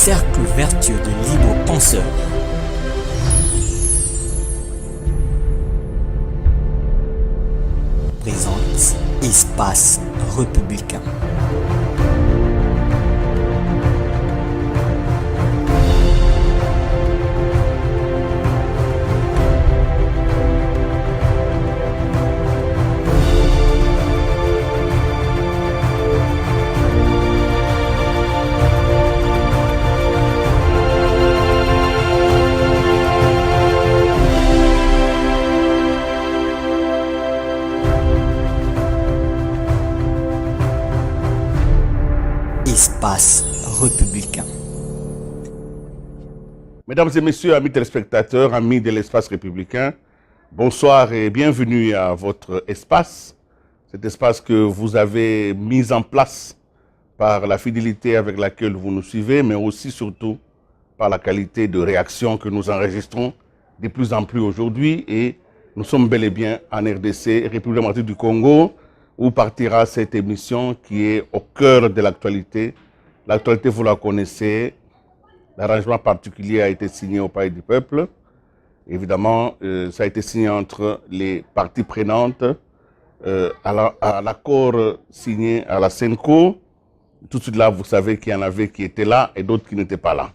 cercle vertueux de libres penseurs. Présente Espace Républicain. Espace républicain. Mesdames et messieurs, amis téléspectateurs, amis de l'espace républicain, bonsoir et bienvenue à votre espace. Cet espace que vous avez mis en place par la fidélité avec laquelle vous nous suivez, mais aussi surtout par la qualité de réaction que nous enregistrons de plus en plus aujourd'hui. Et nous sommes bel et bien en RDC, République démocratique du Congo, où partira cette émission qui est au cœur de l'actualité. L'actualité, vous la connaissez. L'arrangement particulier a été signé au Palais du Peuple. Évidemment, ça a été signé entre les parties prenantes à l'accord signé à la Senko. Tout de suite là, vous savez qu'il y en avait qui étaient là et d'autres qui n'étaient pas là.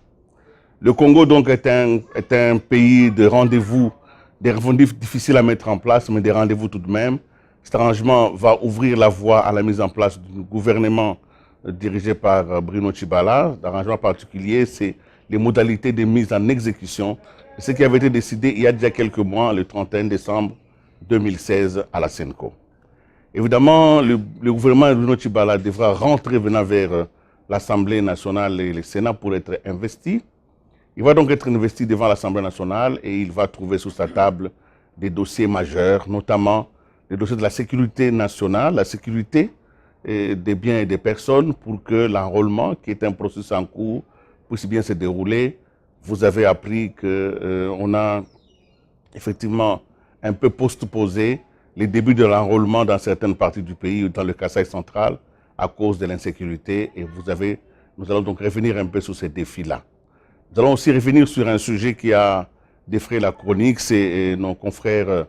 Le Congo, donc, est un pays de rendez-vous, des rendez-vous difficiles à mettre en place, mais des rendez-vous tout de même. Cet arrangement va ouvrir la voie à la mise en place du gouvernement dirigé par Bruno Tshibala. L'arrangement particulier, c'est les modalités de mise en exécution. Ce qui avait été décidé il y a déjà quelques mois, le 31 décembre 2016, à la Senko. Évidemment, le gouvernement de Bruno Tshibala devra rentrer venant vers l'Assemblée nationale et le Sénat pour être investi. Il va donc être investi devant l'Assemblée nationale et il va trouver sous sa table des dossiers majeurs, notamment les dossiers de la sécurité nationale, la sécurité des biens et des personnes pour que l'enrôlement, qui est un processus en cours, puisse bien se dérouler. Vous avez appris qu'on a effectivement un peu postposé les débuts de l'enrôlement dans certaines parties du pays, dans le Kasaï central, à cause de l'insécurité. Et nous allons donc revenir un peu sur ces défis-là. Nous allons aussi revenir sur un sujet qui a défrayé la chronique, c'est nos confrères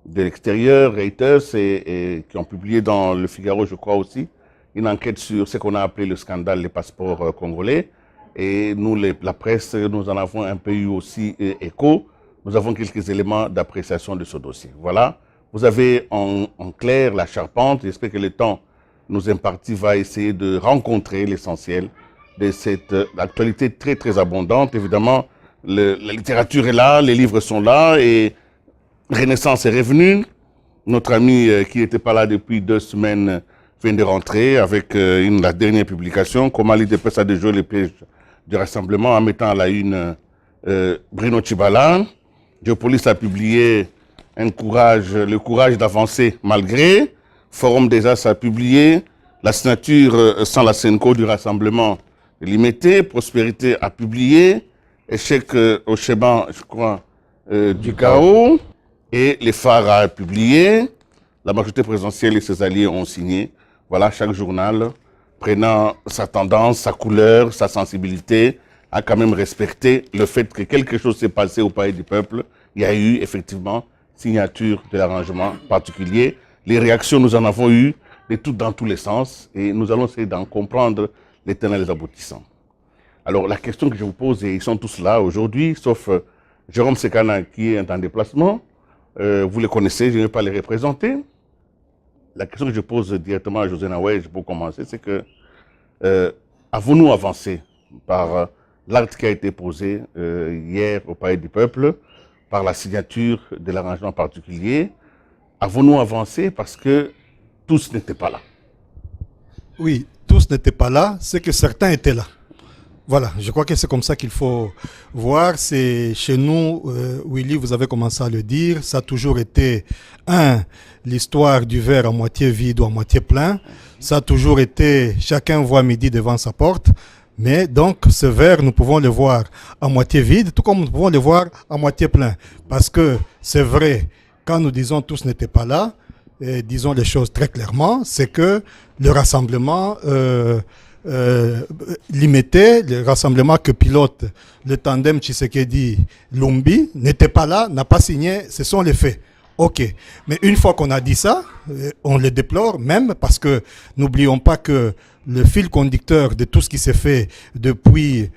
de l'extérieur, Reuters, et qui ont publié dans le Figaro, je crois aussi, une enquête sur ce qu'on a appelé le scandale des passeports congolais. Et nous, la presse, nous en avons un peu eu aussi écho. Nous avons quelques éléments d'appréciation de ce dossier. Voilà, vous avez en clair la charpente. J'espère que le temps nous imparti va essayer de rencontrer l'essentiel de cette actualité très très abondante. Évidemment, la littérature est là, les livres sont là et Renaissance est revenue. Notre ami qui n'était pas là depuis 2 semaines vient de rentrer avec la dernière publication, Comment l'IDPS a déjoué les pièges du rassemblement en mettant à la une Bruno Tshibala. Geopolis a publié le courage d'avancer malgré. Forum des As a publié la signature sans la Senko du rassemblement limité. Prospérité a publié échec au Cheban, je crois, du chaos. Et les phares a publié, la majorité présidentielle et ses alliés ont signé. Voilà, chaque journal, prenant sa tendance, sa couleur, sa sensibilité, a quand même respecté le fait que quelque chose s'est passé au Palais du Peuple. Il y a eu effectivement signature de l'arrangement particulier. Les réactions, nous en avons eu dans tous les sens et nous allons essayer d'en comprendre les tenants et les aboutissants. Alors la question que je vous pose, et ils sont tous là aujourd'hui, sauf Jérôme Sekana qui est en déplacement. Vous les connaissez, je ne vais pas les représenter. La question que je pose directement à José Nawège pour commencer, c'est que avons-nous avancé par l'acte qui a été posé hier au Palais du Peuple, par la signature de l'arrangement particulier? Avons-nous avancé parce que tous n'étaient pas là? Oui, tous n'étaient pas là, c'est que certains étaient là. Voilà, je crois que c'est comme ça qu'il faut voir. C'est chez nous, Willy, vous avez commencé à le dire, ça a toujours été, l'histoire du verre à moitié vide ou à moitié plein. Ça a toujours été, chacun voit midi devant sa porte. Mais donc, ce verre, nous pouvons le voir à moitié vide, tout comme nous pouvons le voir à moitié plein. Parce que c'est vrai, quand nous disons tous n'étaient pas là, disons les choses très clairement, c'est que le rassemblement limité, le rassemblement que pilote le tandem Tshisekedi-Lumbi n'était pas là, n'a pas signé, ce sont les faits. Ok, mais une fois qu'on a dit ça, on le déplore même parce que n'oublions pas que le fil conducteur de tout ce qui s'est fait depuis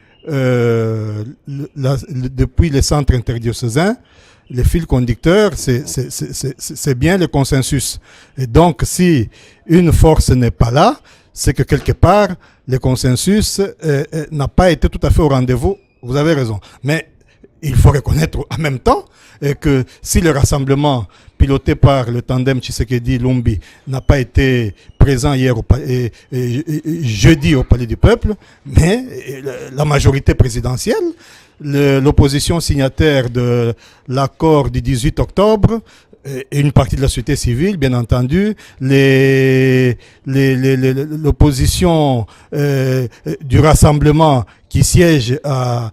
depuis les centres interdiocésains, le fil conducteur, c'est bien le consensus. Et donc, si une force n'est pas là, c'est que quelque part, le consensus n'a pas été tout à fait au rendez-vous. Vous avez raison. Mais il faut reconnaître en même temps que si le rassemblement piloté par le tandem Tshisekedi-Lumbi n'a pas été présent hier jeudi au Palais du Peuple, mais la majorité présidentielle, l'opposition signataire de l'accord du 18 octobre, et une partie de la société civile, bien entendu, l'opposition du rassemblement qui siège à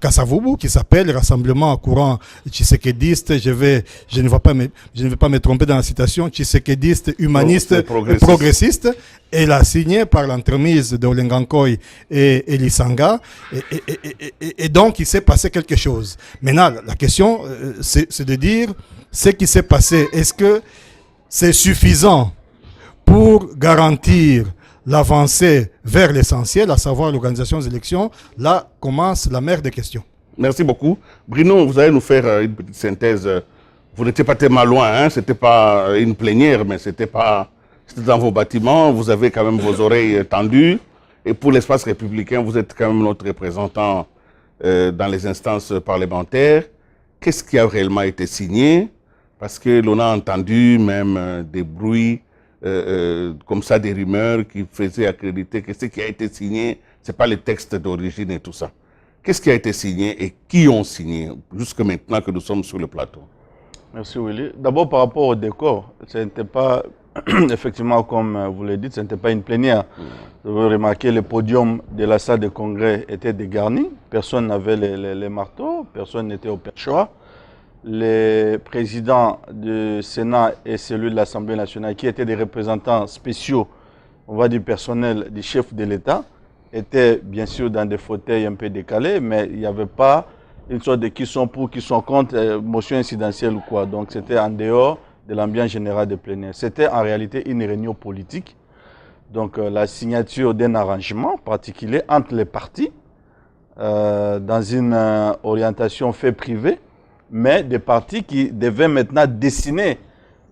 Kasavubu, qui s'appelle Rassemblement courant tshisekédiste, je ne vais pas me tromper dans la citation, tshisekédiste, humaniste, progressiste. Elle a signé par l'entremise de Olengankoy et Lisanga, et donc il s'est passé quelque chose. Maintenant, la question, c'est de dire ce qui s'est passé. Est-ce que c'est suffisant pour garantir l'avancée vers l'essentiel, à savoir l'organisation des élections? Là commence la mère des questions. Merci beaucoup. Bruno, vous allez nous faire une petite synthèse. Vous n'étiez pas tellement loin, hein? Ce n'était pas une plénière, mais c'était dans vos bâtiments. Vous avez quand même vos oreilles tendues. Et pour l'espace républicain, vous êtes quand même notre représentant dans les instances parlementaires. Qu'est-ce qui a réellement été signé? Parce que l'on a entendu même des bruits comme ça, des rumeurs qui faisaient accréditer que ce qui a été signé, ce n'est pas le texte d'origine et tout ça. Qu'est-ce qui a été signé et qui ont signé jusque maintenant que nous sommes sur le plateau? Merci Willy. D'abord par rapport au décor, ce n'était pas, effectivement comme vous le dites, ce n'était pas une plénière. Vous avez remarqué le podium de la salle de congrès était dégarni, personne n'avait les marteaux, personne n'était au perchoir. Les présidents du Sénat et celui de l'Assemblée nationale, qui étaient des représentants spéciaux, on va dire personnels du chef de l'État, étaient bien sûr dans des fauteuils un peu décalés, mais il n'y avait pas une sorte de qui sont pour, qui sont contre, motion incidentielle ou quoi. Donc c'était en dehors de l'ambiance générale de plénière. C'était en réalité une réunion politique, donc la signature d'un arrangement particulier entre les partis, dans une orientation fait privée, mais des partis qui devaient maintenant dessiner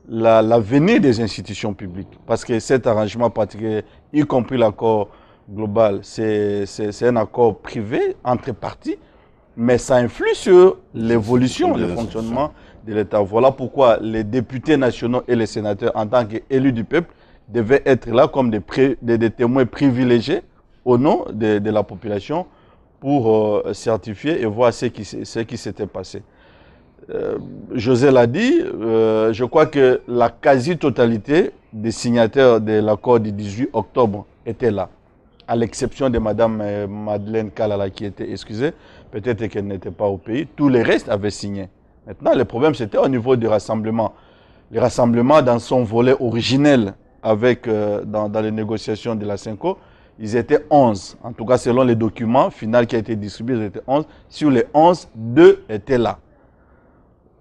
l'avenir des institutions publiques. Parce que cet arrangement particulier, y compris l'accord global, c'est un accord privé entre partis, mais ça influe sur l'évolution, le fonctionnement de l'État. Voilà pourquoi les députés nationaux et les sénateurs, en tant qu'élus du peuple, devaient être là comme des témoins privilégiés au nom de la population pour certifier et voir ce qui s'était passé. José l'a dit, je crois que la quasi-totalité des signataires de l'accord du 18 octobre étaient là, à l'exception de Mme Madeleine Kalala qui était excusée, peut-être qu'elle n'était pas au pays. Tous les restes avaient signé. Maintenant, le problème c'était au niveau du rassemblement. Le rassemblement dans son volet originel avec, dans les négociations de la CENCO, ils étaient 11. En tout cas, selon les documents finaux qui ont été distribués, ils étaient 11. Sur les 11, 2 étaient là.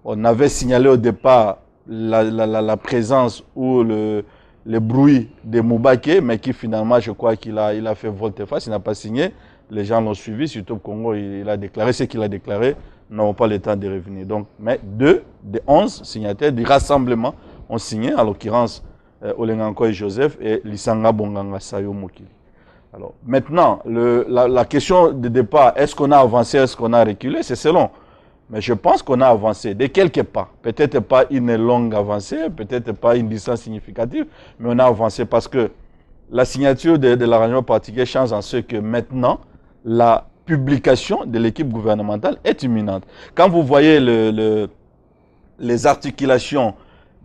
On avait signalé au départ la présence ou le bruit de Moubaké, mais qui finalement, je crois qu'il a fait volte-face, il n'a pas signé. Les gens l'ont suivi, surtout au Congo, il a déclaré ce qu'il a déclaré, n'auront pas le temps de revenir. Donc, mais 2 des 11 signataires du rassemblement ont signé, en l'occurrence Olengankoy Joseph et Lisanga Bonganga Sayo Mokili. Alors, maintenant, la question de départ, est-ce qu'on a avancé, est-ce qu'on a reculé, c'est selon. Mais je pense qu'on a avancé de quelques pas. Peut-être pas une longue avancée, peut-être pas une distance significative, mais on a avancé parce que la signature de l'arrangement particulier change en ce que maintenant, la publication de l'équipe gouvernementale est imminente. Quand vous voyez les articulations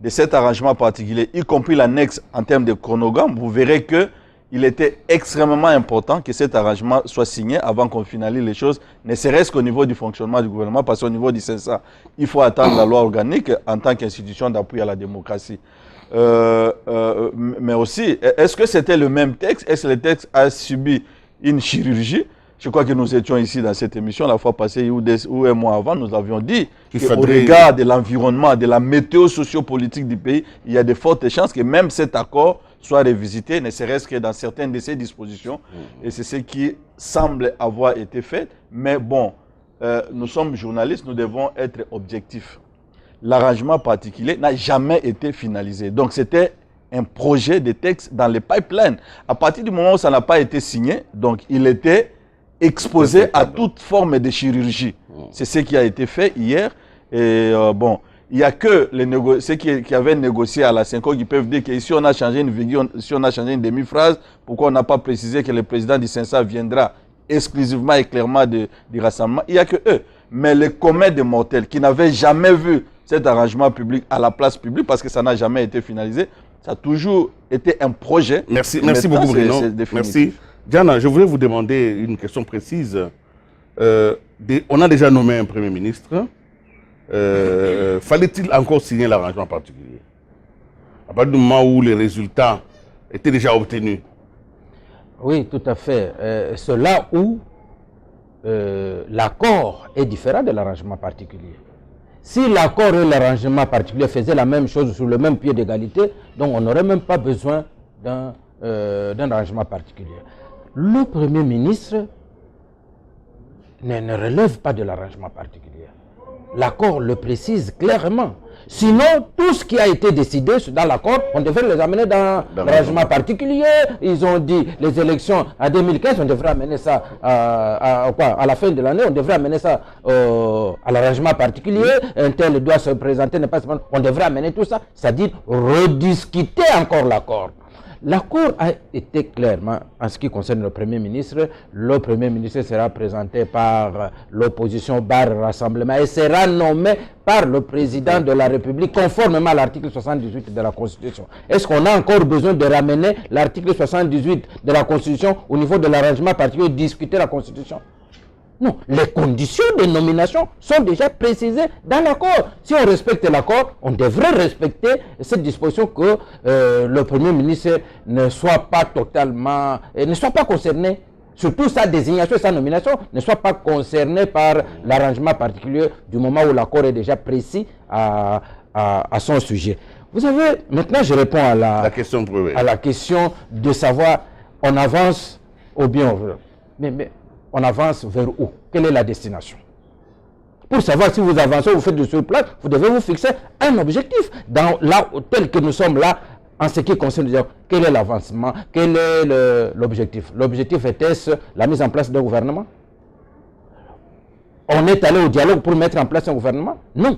de cet arrangement particulier, y compris l'annexe en termes de chronogramme, vous verrez que il était extrêmement important que cet arrangement soit signé avant qu'on finalise les choses, ne serait-ce qu'au niveau du fonctionnement du gouvernement, parce qu'au niveau du CENSA, il faut attendre la loi organique en tant qu'institution d'appui à la démocratie. Mais aussi, est-ce que c'était le même texte? Est-ce que le texte a subi une chirurgie? Je crois que nous étions ici dans cette émission la fois passée ou un mois avant, nous avions dit qu'au regard de l'environnement, de la météo sociopolitique du pays, il y a de fortes chances que même cet accord soit révisité, ne serait-ce que dans certaines de ses dispositions. Et c'est ce qui semble avoir été fait. Mais bon, nous sommes journalistes, nous devons être objectifs. L'arrangement particulier n'a jamais été finalisé. Donc c'était un projet de texte dans les pipelines. À partir du moment où ça n'a pas été signé, donc il était exposé à toute forme de chirurgie. C'est ce qui a été fait hier. Et bon, il n'y a que ceux qui avaient négocié à la Synco qui peuvent dire que si on a changé une virgule, si on a changé une demi-phrase, pourquoi on n'a pas précisé que le président du CENSA viendra exclusivement et clairement du rassemblement? Il n'y a que eux. Mais les communs des mortels qui n'avaient jamais vu cet arrangement public à la place publique, parce que ça n'a jamais été finalisé, ça a toujours été un projet. Merci beaucoup, Bruno. Merci. Diana, je voulais vous demander une question précise. On a déjà nommé un Premier ministre. Fallait-il encore signer l'arrangement particulier? À partir du moment où les résultats étaient déjà obtenus. Oui, tout à fait. C'est là où l'accord est différent de l'arrangement particulier. Si l'accord et l'arrangement particulier faisaient la même chose sur le même pied d'égalité, donc on n'aurait même pas besoin d'un arrangement particulier. Le Premier ministre ne relève pas de l'arrangement particulier. L'accord le précise clairement. Sinon, tout ce qui a été décidé dans l'accord, on devrait les amener dans l'arrangement particulier. Ils ont dit les élections en 2015, on devrait amener ça à la fin de l'année, on devrait amener ça à l'arrangement particulier. Un tel doit se présenter, on devrait amener tout ça, c'est-à-dire rediscuter encore l'accord. L'accord a été clairement, en ce qui concerne le Premier ministre, le Premier ministre sera présenté par l'opposition Rassemblement et sera nommé par le président de la République conformément à l'article 78 de la Constitution. Est-ce qu'on a encore besoin de ramener l'article 78 de la Constitution au niveau de l'arrangement particulier et discuter la Constitution? Non, les conditions de nomination sont déjà précisées dans l'accord. Si on respecte l'accord, on devrait respecter cette disposition que le Premier ministre ne soit pas totalement, ne soit pas concerné, surtout sa désignation et sa nomination, ne soit pas concerné par l'arrangement particulier du moment où l'accord est déjà précis à son sujet. Vous savez, maintenant je réponds à la question de savoir on avance ou bien on veut. Mais on avance vers où? Quelle est la destination? Pour savoir si vous avancez, vous faites du surplace, vous devez vous fixer un objectif. Tel que nous sommes là, en ce qui concerne, quel est l'avancement? Quel est l'objectif? L'objectif était-ce la mise en place d'un gouvernement? On est allé au dialogue pour mettre en place un gouvernement? Non.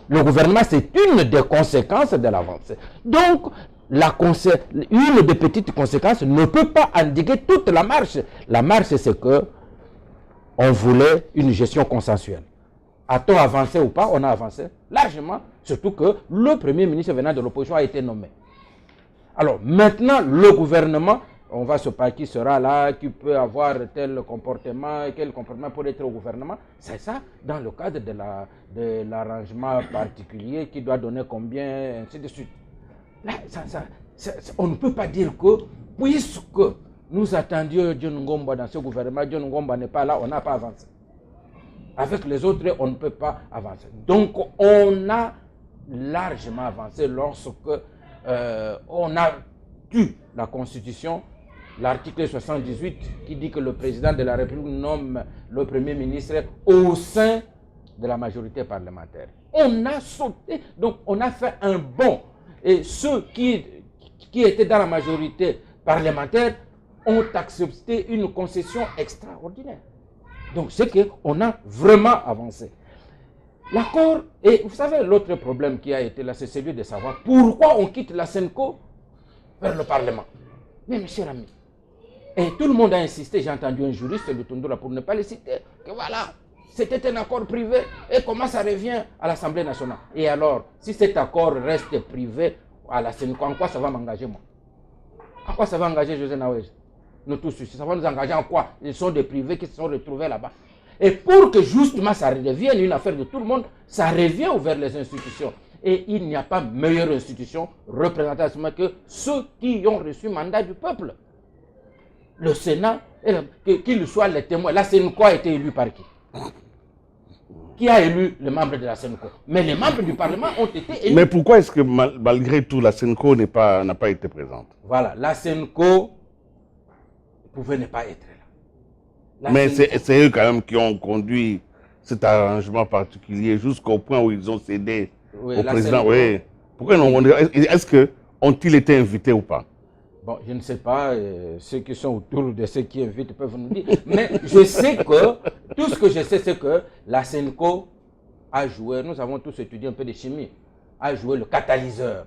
Le gouvernement, c'est une des conséquences de l'avancée. Donc, une des petites conséquences ne peut pas endiguer toute la marche. La marche, c'est que on voulait une gestion consensuelle. A-t-on avancé ou pas? On a avancé largement, surtout que le Premier ministre venant de l'opposition a été nommé. Alors maintenant, le gouvernement, on va se parler qui sera là, qui peut avoir tel comportement, quel comportement pour être au gouvernement. C'est ça, dans le cadre de l'arrangement particulier, qui doit donner combien, ainsi de suite. Là, on ne peut pas dire que, puisque nous attendions John Ngomba dans ce gouvernement, John Ngomba n'est pas là, on n'a pas avancé. Avec les autres, on ne peut pas avancer. Donc, on a largement avancé lorsque on a eu la Constitution, l'article 78, qui dit que le président de la République nomme le Premier ministre au sein de la majorité parlementaire. On a sauté, donc on a fait un bond. Et ceux qui étaient dans la majorité parlementaire ont accepté une concession extraordinaire. Donc c'est qu'on a vraiment avancé. L'accord, et vous savez, l'autre problème qui a été là, c'est celui de savoir pourquoi on quitte la Synco vers le Parlement. Mais monsieur Rami, et tout le monde a insisté, j'ai entendu un juriste de Tundura, pour ne pas le citer, que voilà, c'était un accord privé, et comment ça revient à l'Assemblée nationale? Et alors, si cet accord reste privé à la Synco, en quoi ça va m'engager moi? En quoi ça va engager José Naouej? Nous tous, ça va nous engager en quoi? Ils sont des privés qui se sont retrouvés là-bas. Et pour que justement ça redevienne une affaire de tout le monde, ça revient vers les institutions. Et il n'y a pas meilleure institution représentative que ceux qui ont reçu mandat du peuple. Le Sénat, qu'il soit les témoins. La Sénco a été élue par qui? Qui a élu les membres de la Sénco? Mais les membres du Parlement ont été élus. Mais pourquoi est-ce que malgré tout, la Sénco n'a pas été présente? Voilà, la Sénco pouvait ne pas être là. Mais c'est eux quand même qui ont conduit cet arrangement particulier jusqu'au point où ils ont cédé au président. Oui. Pourquoi est-ce que ont-ils été invités ou pas? Bon, je ne sais pas, ceux qui sont autour de ceux qui invitent peuvent nous dire. Mais je sais que, tout ce que je sais, c'est que la Sénco a joué, nous avons tous étudié un peu de chimie, a joué le catalyseur.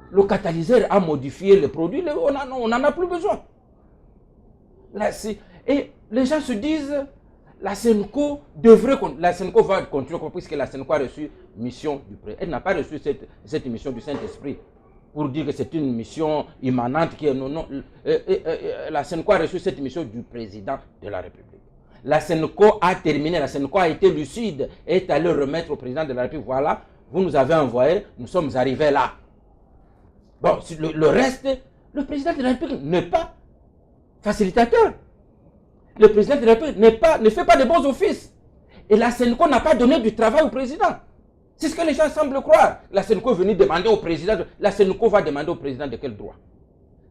Le catalyseur a modifié le produit, on n'en a plus besoin. Là, et les gens se disent, la Sénco va continuer, puisque la Sénco a reçu mission du président. Elle n'a pas reçu cette mission du Saint-Esprit pour dire que c'est une mission immanente qui est non. La Sénco a reçu cette mission du président de la République. La Sénco a terminé, la Sénco a été lucide et est allée remettre au président de la République, voilà, vous nous avez envoyé, nous sommes arrivés là. Bon, le reste, le président de la République n'est pas facilitateur. Le président de la République ne fait pas de bons offices. Et la Sénco n'a pas donné du travail au président. C'est ce que les gens semblent croire. La Sénco est venue demander au président. La Sénco va demander au président de quel droit?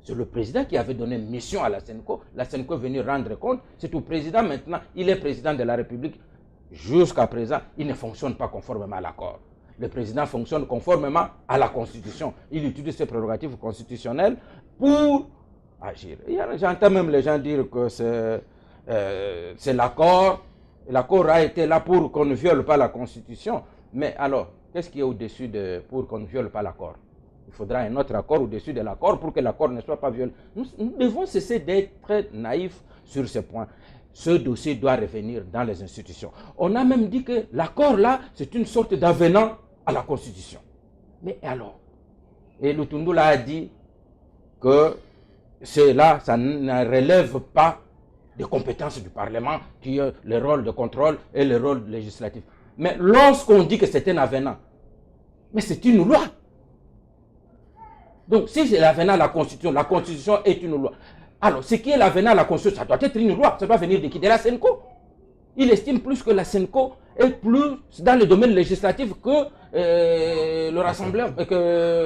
C'est le président qui avait donné mission à la Sénco. La Sénco est venue rendre compte. C'est au président maintenant. Il est président de la République. Jusqu'à présent, il ne fonctionne pas conformément à l'accord. Le président fonctionne conformément à la Constitution. Il utilise ses prérogatives constitutionnelles pour agir. J'entends même les gens dire que c'est l'accord. L'accord a été là pour qu'on ne viole pas la Constitution. Mais alors, qu'est-ce qui est au-dessus pour qu'on ne viole pas l'accord? Il faudra un autre accord au-dessus de l'accord pour que l'accord ne soit pas violé. Nous devons cesser d'être très naïfs sur ce point. Ce dossier doit revenir dans les institutions. On a même dit que l'accord là, c'est une sorte d'avenant à la Constitution. Mais alors? Et Lutundula a dit que cela, ça ne relève pas des compétences du Parlement, qui est le rôle de contrôle et le rôle législatif. Mais lorsqu'on dit que c'est un avenant, mais c'est une loi. Donc si c'est l'avenant à la Constitution est une loi. Alors ce qui est l'avenant à la Constitution, ça doit être une loi, ça doit venir de qui? De la Sénco. Il estime plus que la Sénco est plus dans le domaine législatif que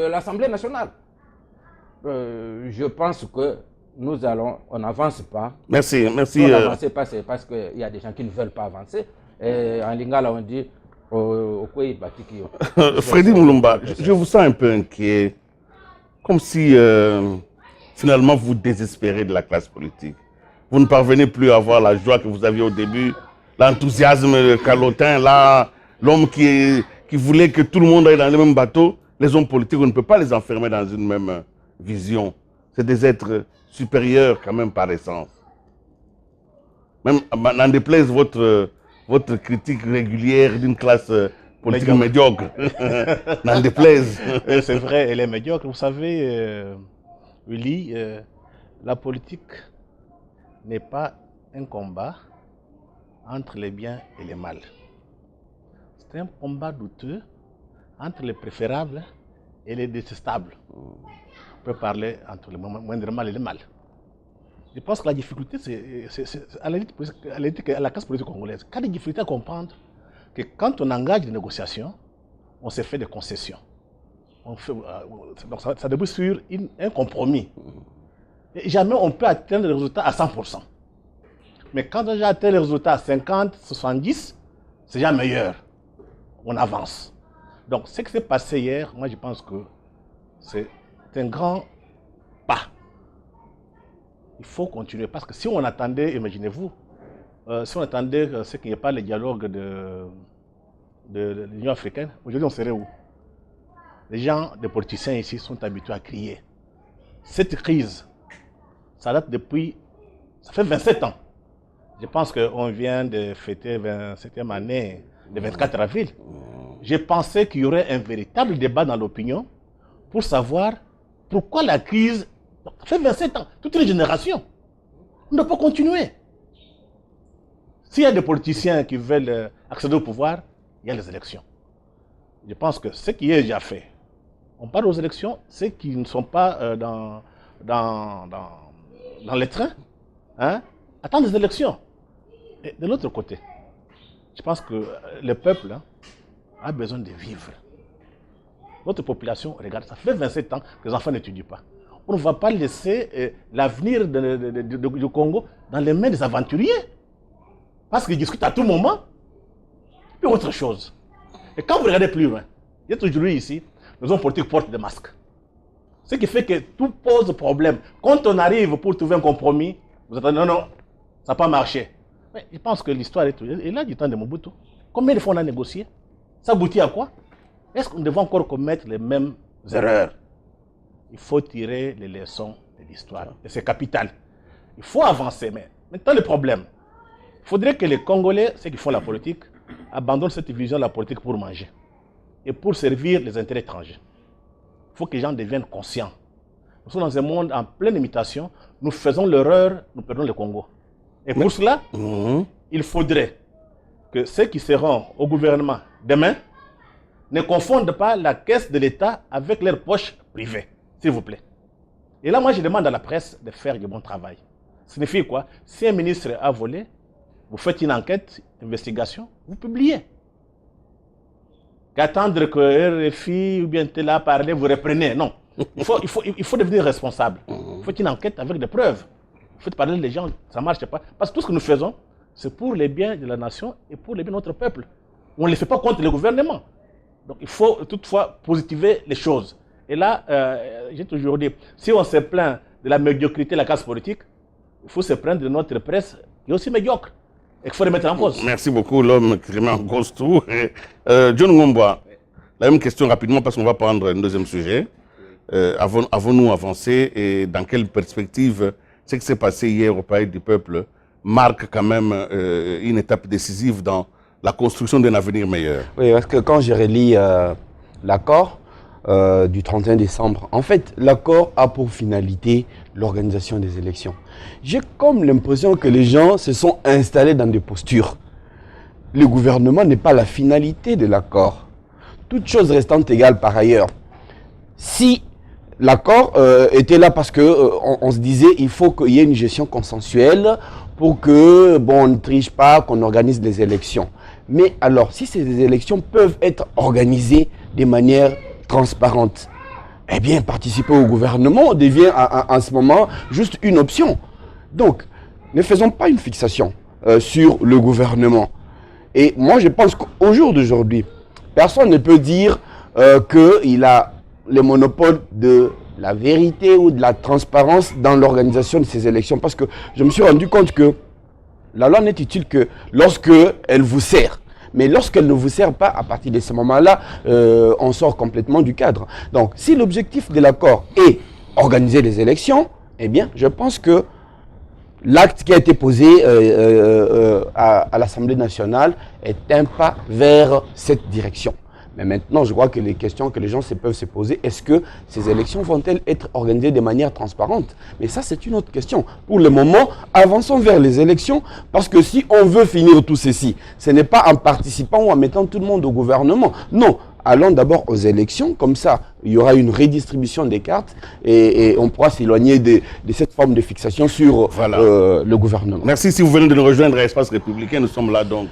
l'Assemblée nationale. Je pense que on n'avance pas. Merci. On n'avance pas, c'est parce qu'il y a des gens qui ne veulent pas avancer. Et en lingala, on dit Freddy Mulumba, je vous sens un peu inquiet. Comme si finalement vous désespérez de la classe politique. Vous ne parvenez plus à avoir la joie que vous aviez au début, l'enthousiasme calotin, là, l'homme qui voulait que tout le monde aille dans le même bateau. Les hommes politiques, on ne peut pas les enfermer dans une même vision. C'est des êtres supérieurs quand même par essence. Même n'en déplaise votre critique régulière d'une classe politique médiocre. N'en déplaise. C'est vrai, elle est médiocre. Vous savez, Willy, la politique n'est pas un combat entre les biens et les mal. C'est un combat douteux entre les préférables et les détestables. On peut parler entre le moindre mal et le mal. Je pense que la difficulté, c'est à la classe politique congolaise. Quand il y a des difficultés à comprendre que quand on engage des négociations, on se fait des concessions. Donc ça débouche sur un compromis. Et jamais on peut atteindre le résultat à 100%. Mais quand on a atteint le résultat à 50, 70, c'est déjà meilleur. On avance. Donc ce qui s'est passé hier, moi je pense que c'est un grand pas. Il faut continuer parce que si on attendait, imaginez-vous, si on attendait ce qui n'est pas le dialogue de l'Union africaine, aujourd'hui on serait où? Les gens, les politiciens ici sont habitués à crier. Cette crise, ça date depuis, ça fait 27 ans. Je pense qu'on vient de fêter 27e année, le 24 avril. J'ai pensé qu'il y aurait un véritable débat dans l'opinion pour savoir pourquoi la crise, ça fait 27 ans, toute une génération. On ne peut pas continuer. S'il y a des politiciens qui veulent accéder au pouvoir, il y a les élections. je pense que ce qui est déjà fait, on parle aux élections, ceux qui ne sont pas dans les trains, hein, attendent des élections. Et de l'autre côté, je pense que le peuple a besoin de vivre. Notre population, regarde, ça fait 27 ans que les enfants n'étudient pas. On ne va pas laisser l'avenir du Congo dans les mains des aventuriers. Parce qu'ils discutent à tout moment. Et autre chose. Et quand vous regardez plus loin, il y a toujours ici, les hommes politiques portent des masques. Ce qui fait que tout pose problème. Quand on arrive pour trouver un compromis, vous attendez, non, ça n'a pas marché. Mais je pense que l'histoire est là du temps de Mobutu. Combien de fois on a négocié? Ça aboutit à quoi? Est-ce qu'on devrait encore commettre les mêmes erreurs? Il faut tirer les leçons de l'histoire. Et c'est capital. Il faut avancer. Mais maintenant, le problème, il faudrait que les Congolais, ceux qui font la politique, abandonnent cette vision de la politique pour manger et pour servir les intérêts étrangers. Il faut que les gens deviennent conscients. Nous sommes dans un monde en pleine imitation. Nous faisons l'erreur, nous perdons le Congo. Et pour cela, il faudrait que ceux qui seront au gouvernement demain ne confondent pas la caisse de l'État avec leurs poches privées, s'il vous plaît. Et là, moi, je demande à la presse de faire du bon travail. Ça signifie quoi? Si un ministre a volé, vous faites une enquête, une investigation, vous publiez. Qu'attendre que RFI ou bien tel a parlé, vous reprenez. Non. Il faut devenir responsable. Il faut une enquête avec des preuves. Il faut parler les gens, ça ne marche pas. Parce que tout ce que nous faisons, c'est pour les biens de la nation et pour les biens de notre peuple. On ne les fait pas contre le gouvernement. Donc il faut toutefois positiver les choses. Et là, j'ai toujours dit, si on se plaint de la médiocrité de la classe politique, il faut se plaindre de notre presse qui est aussi médiocre. Et qu'il faut remettre en cause. Merci beaucoup, l'homme qui remet en cause tout. John Ngomba, la même question rapidement parce qu'on va prendre un deuxième sujet. Avons-nous avancé et dans quelle perspective ce qui s'est passé hier au Palais du Peuple marque quand même une étape décisive dans la construction d'un avenir meilleur? Oui, parce que quand je relis l'accord du 31 décembre, en fait, l'accord a pour finalité l'organisation des élections. J'ai comme l'impression que les gens se sont installés dans des postures. Le gouvernement n'est pas la finalité de l'accord. Toutes choses restant égales par ailleurs. Si l'accord était là parce qu'on se disait il faut qu'il y ait une gestion consensuelle pour que, bon, on ne triche pas, qu'on organise des élections. Mais alors, si ces élections peuvent être organisées de manière transparente, eh bien, participer au gouvernement devient en ce moment juste une option. Donc, ne faisons pas une fixation sur le gouvernement. Et moi, je pense qu'au jour d'aujourd'hui, personne ne peut dire qu'il a le monopole de la vérité ou de la transparence dans l'organisation de ces élections. Parce que je me suis rendu compte que la loi n'est utile que lorsque elle vous sert. Mais lorsqu'elle ne vous sert pas, à partir de ce moment-là, on sort complètement du cadre. Donc, si l'objectif de l'accord est organiser les élections, eh bien, je pense que l'acte qui a été posé à l'Assemblée nationale est un pas vers cette direction. Mais maintenant, je crois que les questions que les gens peuvent se poser, est-ce que ces élections vont-elles être organisées de manière transparente? Mais ça, c'est une autre question. Pour le moment, avançons vers les élections, parce que si on veut finir tout ceci, ce n'est pas en participant ou en mettant tout le monde au gouvernement. Non, allons d'abord aux élections, comme ça, il y aura une redistribution des cartes et on pourra s'éloigner de cette forme de fixation sur le gouvernement. Merci. Si vous venez de nous rejoindre à Espace Républicain, nous sommes là donc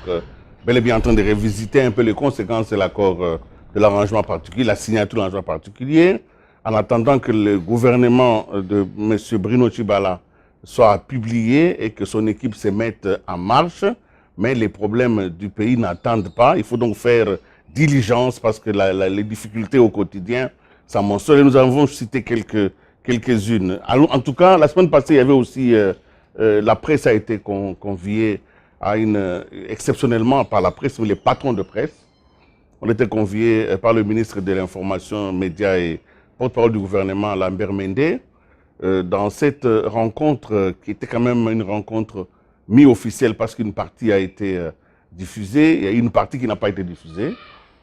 bel et bien en train de revisiter un peu les conséquences de l'accord de l'arrangement particulier, la signature de l'arrangement particulier, en attendant que le gouvernement de M. Bruno Tshibala soit publié et que son équipe se mette en marche. Mais les problèmes du pays n'attendent pas. Il faut donc faire diligence parce que les difficultés au quotidien s'amoncelent. Et nous avons cité quelques-unes. En tout cas, la semaine passée, il y avait aussi, la presse a été conviée exceptionnellement par la presse, les patrons de presse. On était conviés par le ministre de l'Information, Médias et porte-parole du gouvernement, Lambert Mende, dans cette rencontre qui était quand même une rencontre mi-officielle parce qu'une partie a été diffusée, il y a une partie qui n'a pas été diffusée.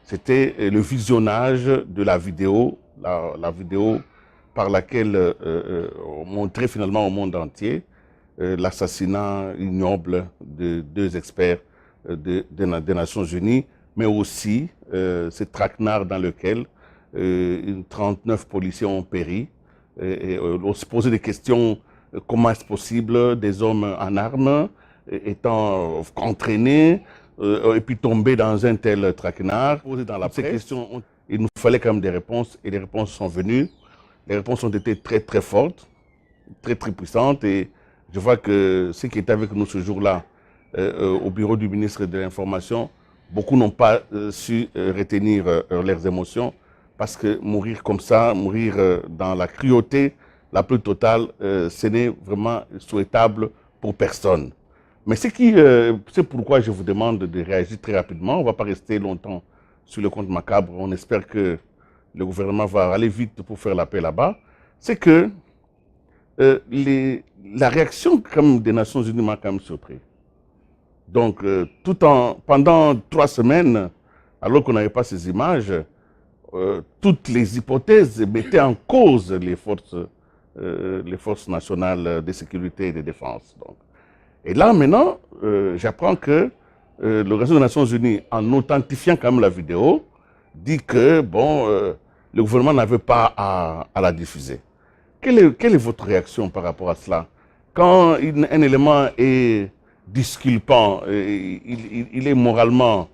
C'était le visionnage de la vidéo par laquelle on montrait finalement au monde entier l'assassinat ignoble de deux experts des Nations Unies, mais aussi ce traquenard dans lequel 39 policiers ont péri. On se posait des questions, comment est-ce possible, des hommes en armes étant entraînés et puis tomber dans un tel traquenard. Dans la presse, il nous fallait quand même des réponses et les réponses sont venues. Les réponses ont été très très fortes, très très puissantes et je vois que ceux qui étaient avec nous ce jour-là au bureau du ministre de l'Information, beaucoup n'ont pas su retenir leurs émotions parce que mourir comme ça, mourir dans la cruauté la plus totale, ce n'est vraiment souhaitable pour personne. Mais c'est pourquoi je vous demande de réagir très rapidement. On ne va pas rester longtemps sur le compte macabre. On espère que le gouvernement va aller vite pour faire la paix là-bas. C'est que la réaction comme des Nations Unies m'a quand même surpris. Donc, pendant 3 semaines, alors qu'on n'avait pas ces images, toutes les hypothèses mettaient en cause les forces nationales de sécurité et de défense. Donc. Et là, maintenant, j'apprends que l'Organisation des Nations Unies, en authentifiant quand même la vidéo, dit que, bon, le gouvernement n'avait pas à la diffuser. Quelle est votre réaction par rapport à cela? Quand un élément est disculpant, il est moralement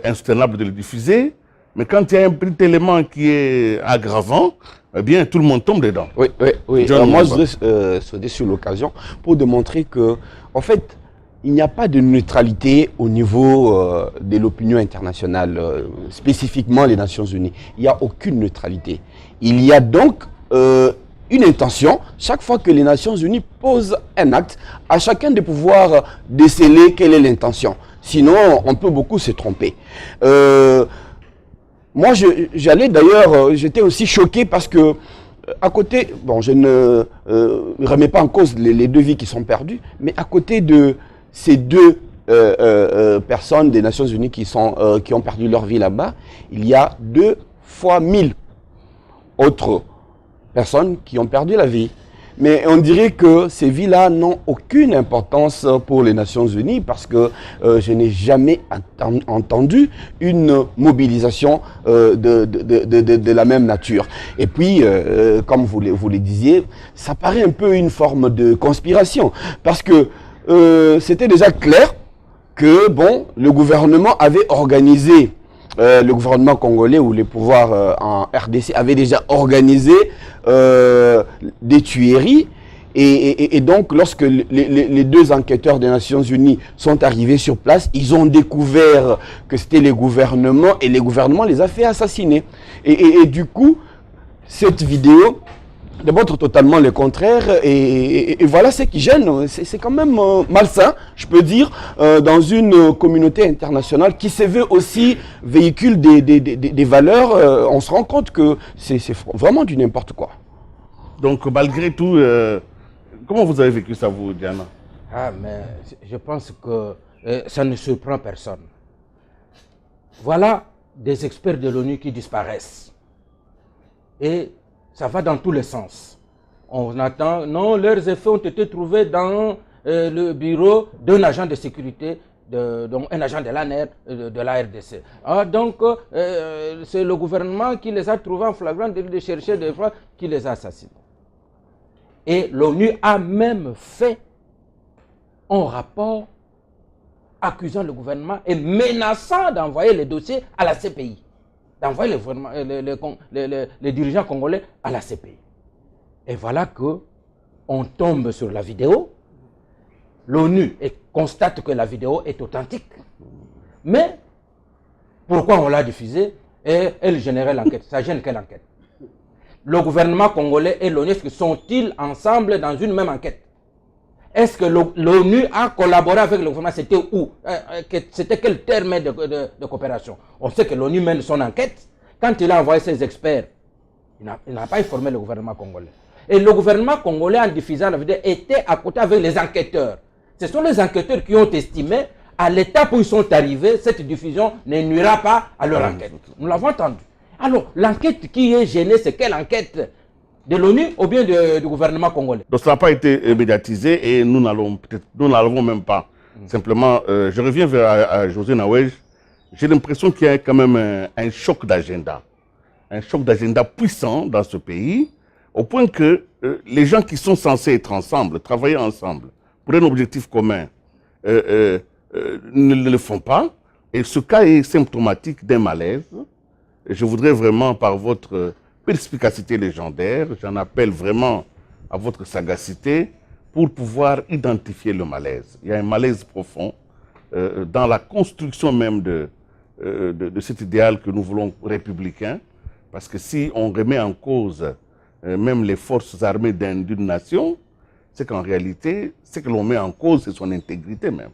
insoutenable de le diffuser, mais quand il y a un petit élément qui est aggravant, eh bien, tout le monde tombe dedans. Oui. Moi, je voudrais sauter sur l'occasion pour démontrer que, en fait, il n'y a pas de neutralité au niveau de l'opinion internationale, spécifiquement les Nations Unies. Il n'y a aucune neutralité. Il y a donc une intention, chaque fois que les Nations Unies posent un acte, à chacun de pouvoir déceler quelle est l'intention. Sinon, on peut beaucoup se tromper. Moi, j'allais d'ailleurs, j'étais aussi choqué parce que, à côté, bon, je ne remets pas en cause les 2 vies qui sont perdues, mais à côté de ces 2 personnes des Nations Unies qui ont perdu leur vie là-bas, il y a 2 fois 1000 autres personnes qui ont perdu la vie. Mais on dirait que ces vies-là n'ont aucune importance pour les Nations Unies parce que je n'ai jamais entendu une mobilisation de la même nature. Et puis, comme vous le disiez, ça paraît un peu une forme de conspiration parce que c'était déjà clair que bon, le gouvernement avait organisé, le gouvernement congolais ou les pouvoirs en RDC avaient déjà organisé des tueries et donc lorsque les 2 enquêteurs des Nations Unies sont arrivés sur place, ils ont découvert que c'était les gouvernements et les gouvernements les a fait assassiner. Et du coup, cette vidéo démontre totalement le contraire et voilà ce qui gêne. C'est quand même malsain, je peux dire, dans une communauté internationale qui se veut aussi véhicule des valeurs. On se rend compte que c'est vraiment du n'importe quoi. Donc malgré tout, comment vous avez vécu ça vous, Diana? Mais je pense que ça ne surprend personne. Voilà des experts de l'ONU qui disparaissent. Et ça va dans tous les sens. On attend, non, leurs effets ont été trouvés dans le bureau d'un agent de sécurité, donc un agent de l'ANR, de la RDC. Donc, c'est le gouvernement qui les a trouvés en flagrant de chercher des fois, qui les a assassinés. Et l'ONU a même fait un rapport accusant le gouvernement et menaçant d'envoyer les dossiers à la CPI. D'envoyer les dirigeants congolais à la CPI. Et voilà qu'on tombe sur la vidéo. L'ONU constate que la vidéo est authentique. Mais pourquoi on l'a diffusée et elle générait l'enquête? Ça gêne quelle enquête? Le gouvernement congolais et l'ONU sont-ils ensemble dans une même enquête? Est-ce que l'ONU a collaboré avec le gouvernement? C'était où? C'était quel terme de coopération? On sait que l'ONU mène son enquête. Quand il a envoyé ses experts, il n'a pas informé le gouvernement congolais. Et le gouvernement congolais, en diffusant la vidéo, était à côté avec les enquêteurs. Ce sont les enquêteurs qui ont estimé, à l'étape où ils sont arrivés, cette diffusion ne nuira pas à leur enquête. Nous l'avons entendu. Alors, l'enquête qui est gênée, c'est quelle enquête? De l'ONU ou bien du gouvernement congolais? Donc ça n'a pas été médiatisé et nous n'allons même pas. Simplement, je reviens vers José Nawej. j'ai l'impression qu'il y a quand même un choc d'agenda. Un choc d'agenda puissant dans ce pays, au point que les gens qui sont censés être ensemble, travailler ensemble, pour un objectif commun, ne le font pas. Et ce cas est symptomatique d'un malaise. Et je voudrais vraiment, par votre perspicacité légendaire, j'en appelle vraiment à votre sagacité pour pouvoir identifier le malaise. Il y a un malaise profond dans la construction même de cet idéal que nous voulons républicain. Parce que si on remet en cause même les forces armées d'une nation, c'est qu'en réalité, ce que l'on met en cause, c'est son intégrité même.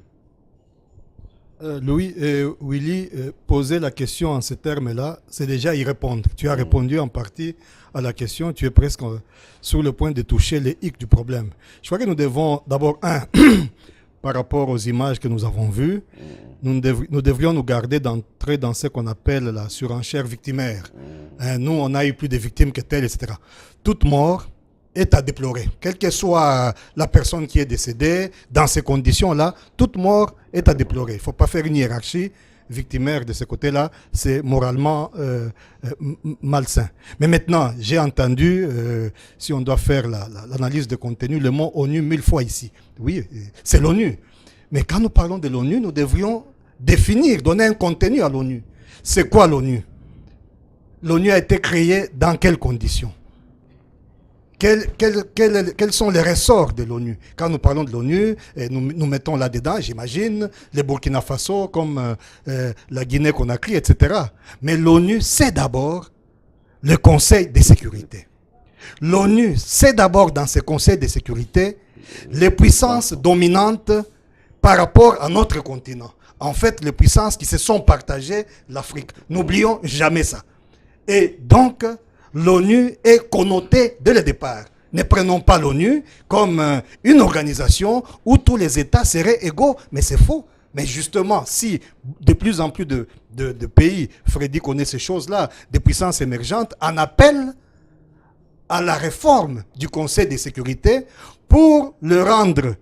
Louis et Willy, poser la question en ces termes-là, c'est déjà y répondre. Tu as répondu en partie à la question, tu es presque sur le point de toucher les hic du problème. Je crois que nous devons d'abord, par rapport aux images que nous avons vues, nous devrions nous garder d'entrer dans ce qu'on appelle la surenchère victimaire. Nous, on a eu plus de victimes que telles, etc. Toute mort est à déplorer. Quelle que soit la personne qui est décédée, dans ces conditions-là, toute mort est à déplorer. Il ne faut pas faire une hiérarchie victimaire de ce côté-là, c'est moralement malsain. Mais maintenant, j'ai entendu, si on doit faire l'analyse de contenu, le mot ONU 1000 fois ici. Oui, c'est l'ONU. Mais quand nous parlons de l'ONU, nous devrions définir, donner un contenu à l'ONU. C'est quoi l'ONU? L'ONU a été créée dans quelles conditions? Quels sont les ressorts de l'ONU? Quand nous parlons de l'ONU, nous mettons là-dedans, j'imagine, les Burkina Faso comme la Guinée-Conakry, etc. Mais l'ONU, c'est d'abord le Conseil de sécurité. L'ONU, c'est d'abord dans ce Conseil de sécurité les puissances dominantes par rapport à notre continent. En fait, les puissances qui se sont partagées l'Afrique. N'oublions jamais ça. Et donc, l'ONU est connotée dès le départ. Ne prenons pas l'ONU comme une organisation où tous les États seraient égaux, mais c'est faux. Mais justement, si de plus en plus de pays, Freddy connaît ces choses-là, des puissances émergentes, en appellent à la réforme du Conseil de sécurité pour le rendre,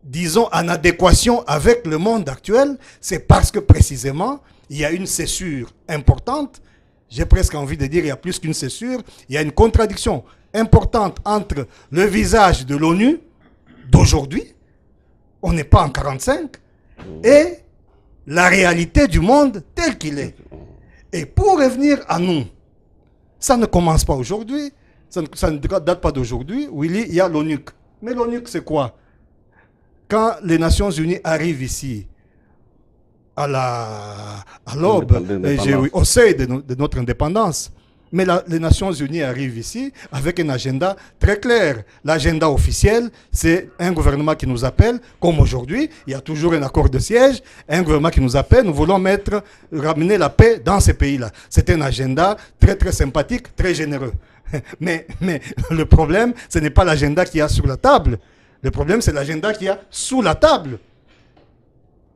disons, en adéquation avec le monde actuel, c'est parce que précisément, il y a une césure importante. J'ai presque envie de dire, il y a plus qu'une césure, il y a une contradiction importante entre le visage de l'ONU d'aujourd'hui, on n'est pas en 1945, et la réalité du monde tel qu'il est. Et pour revenir à nous, ça ne commence pas aujourd'hui, ça ne date pas d'aujourd'hui, Willy, il y a l'ONUC. Mais l'ONUC, c'est quoi? Quand les Nations Unies arrivent ici, à l'aube, au seuil de notre indépendance. Mais les Nations Unies arrivent ici avec un agenda très clair. L'agenda officiel, c'est un gouvernement qui nous appelle, comme aujourd'hui, il y a toujours un accord de siège, un gouvernement qui nous appelle, nous voulons ramener la paix dans ces pays-là. C'est un agenda très très sympathique, très généreux. Mais le problème, ce n'est pas l'agenda qu'il y a sur la table. Le problème, c'est l'agenda qu'il y a sous la table.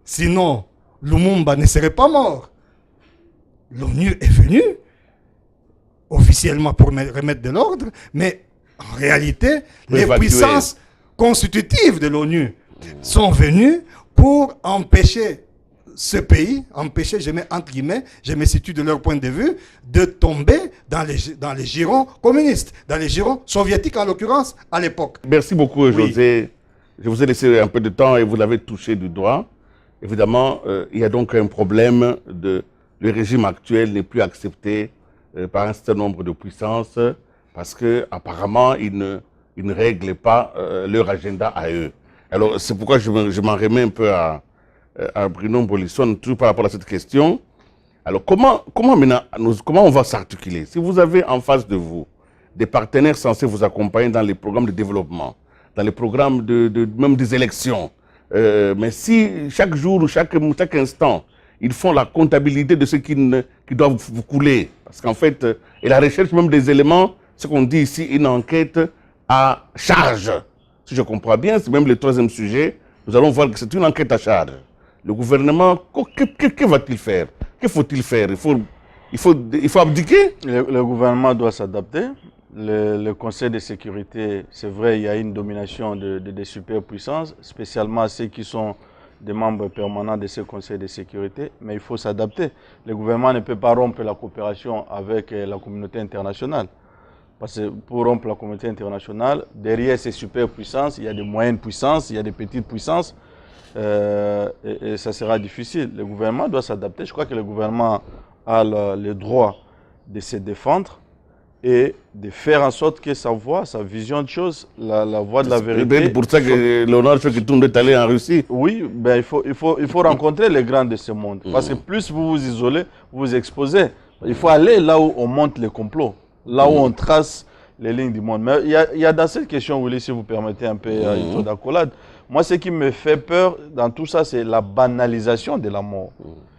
Sinon, Lumumba ne serait pas mort. L'ONU est venue officiellement pour remettre de l'ordre, mais en réalité, les puissances constitutives de l'ONU sont venues pour empêcher ce pays, empêcher, je mets entre guillemets, je me situe de leur point de vue, de tomber dans les girons communistes, dans les girons soviétiques en l'occurrence à l'époque. Merci beaucoup, José. Je vous ai laissé un peu de temps et vous l'avez touché du doigt. Évidemment, il y a donc un problème le régime actuel n'est plus accepté par un certain nombre de puissances parce qu'apparemment, ils ne règlent pas leur agenda à eux. Alors, c'est pourquoi je m'en remets un peu à Bruno Mbolisson, toujours par rapport à cette question. Alors, comment on va s'articuler? Si vous avez en face de vous des partenaires censés vous accompagner dans les programmes de développement, dans les programmes même des élections, mais si chaque jour ou chaque instant, ils font la comptabilité de ce qui doivent vous couler, parce qu'en fait, et la recherche même des éléments, ce qu'on dit ici, une enquête à charge. Si je comprends bien, c'est même le troisième sujet, nous allons voir que c'est une enquête à charge. Le gouvernement, que va-t-il faire? Que faut-il faire? Il faut abdiquer? Le gouvernement doit s'adapter. Le Conseil de sécurité, c'est vrai, il y a une domination des superpuissances, spécialement ceux qui sont des membres permanents de ce Conseil de sécurité, mais il faut s'adapter. Le gouvernement ne peut pas rompre la coopération avec la communauté internationale. Parce que pour rompre la communauté internationale, derrière ces superpuissances, il y a des moyennes puissances, il y a des petites puissances, et ça sera difficile. Le gouvernement doit s'adapter. Je crois que le gouvernement a le droit de se défendre et de faire en sorte que sa voix, sa vision de choses, la voix de la vérité... C'est pour ça que Léonard Tchouek-Kitoundou est allé en Russie. Oui, ben il faut rencontrer les grands de ce monde. Parce que plus vous vous isolez, vous vous exposez. Il faut aller là où on monte les complots, là où on trace les lignes du monde. Mais il y a dans cette question, Willy, si vous permettez un peu d'accolade, moi ce qui me fait peur dans tout ça, c'est la banalisation de la mort.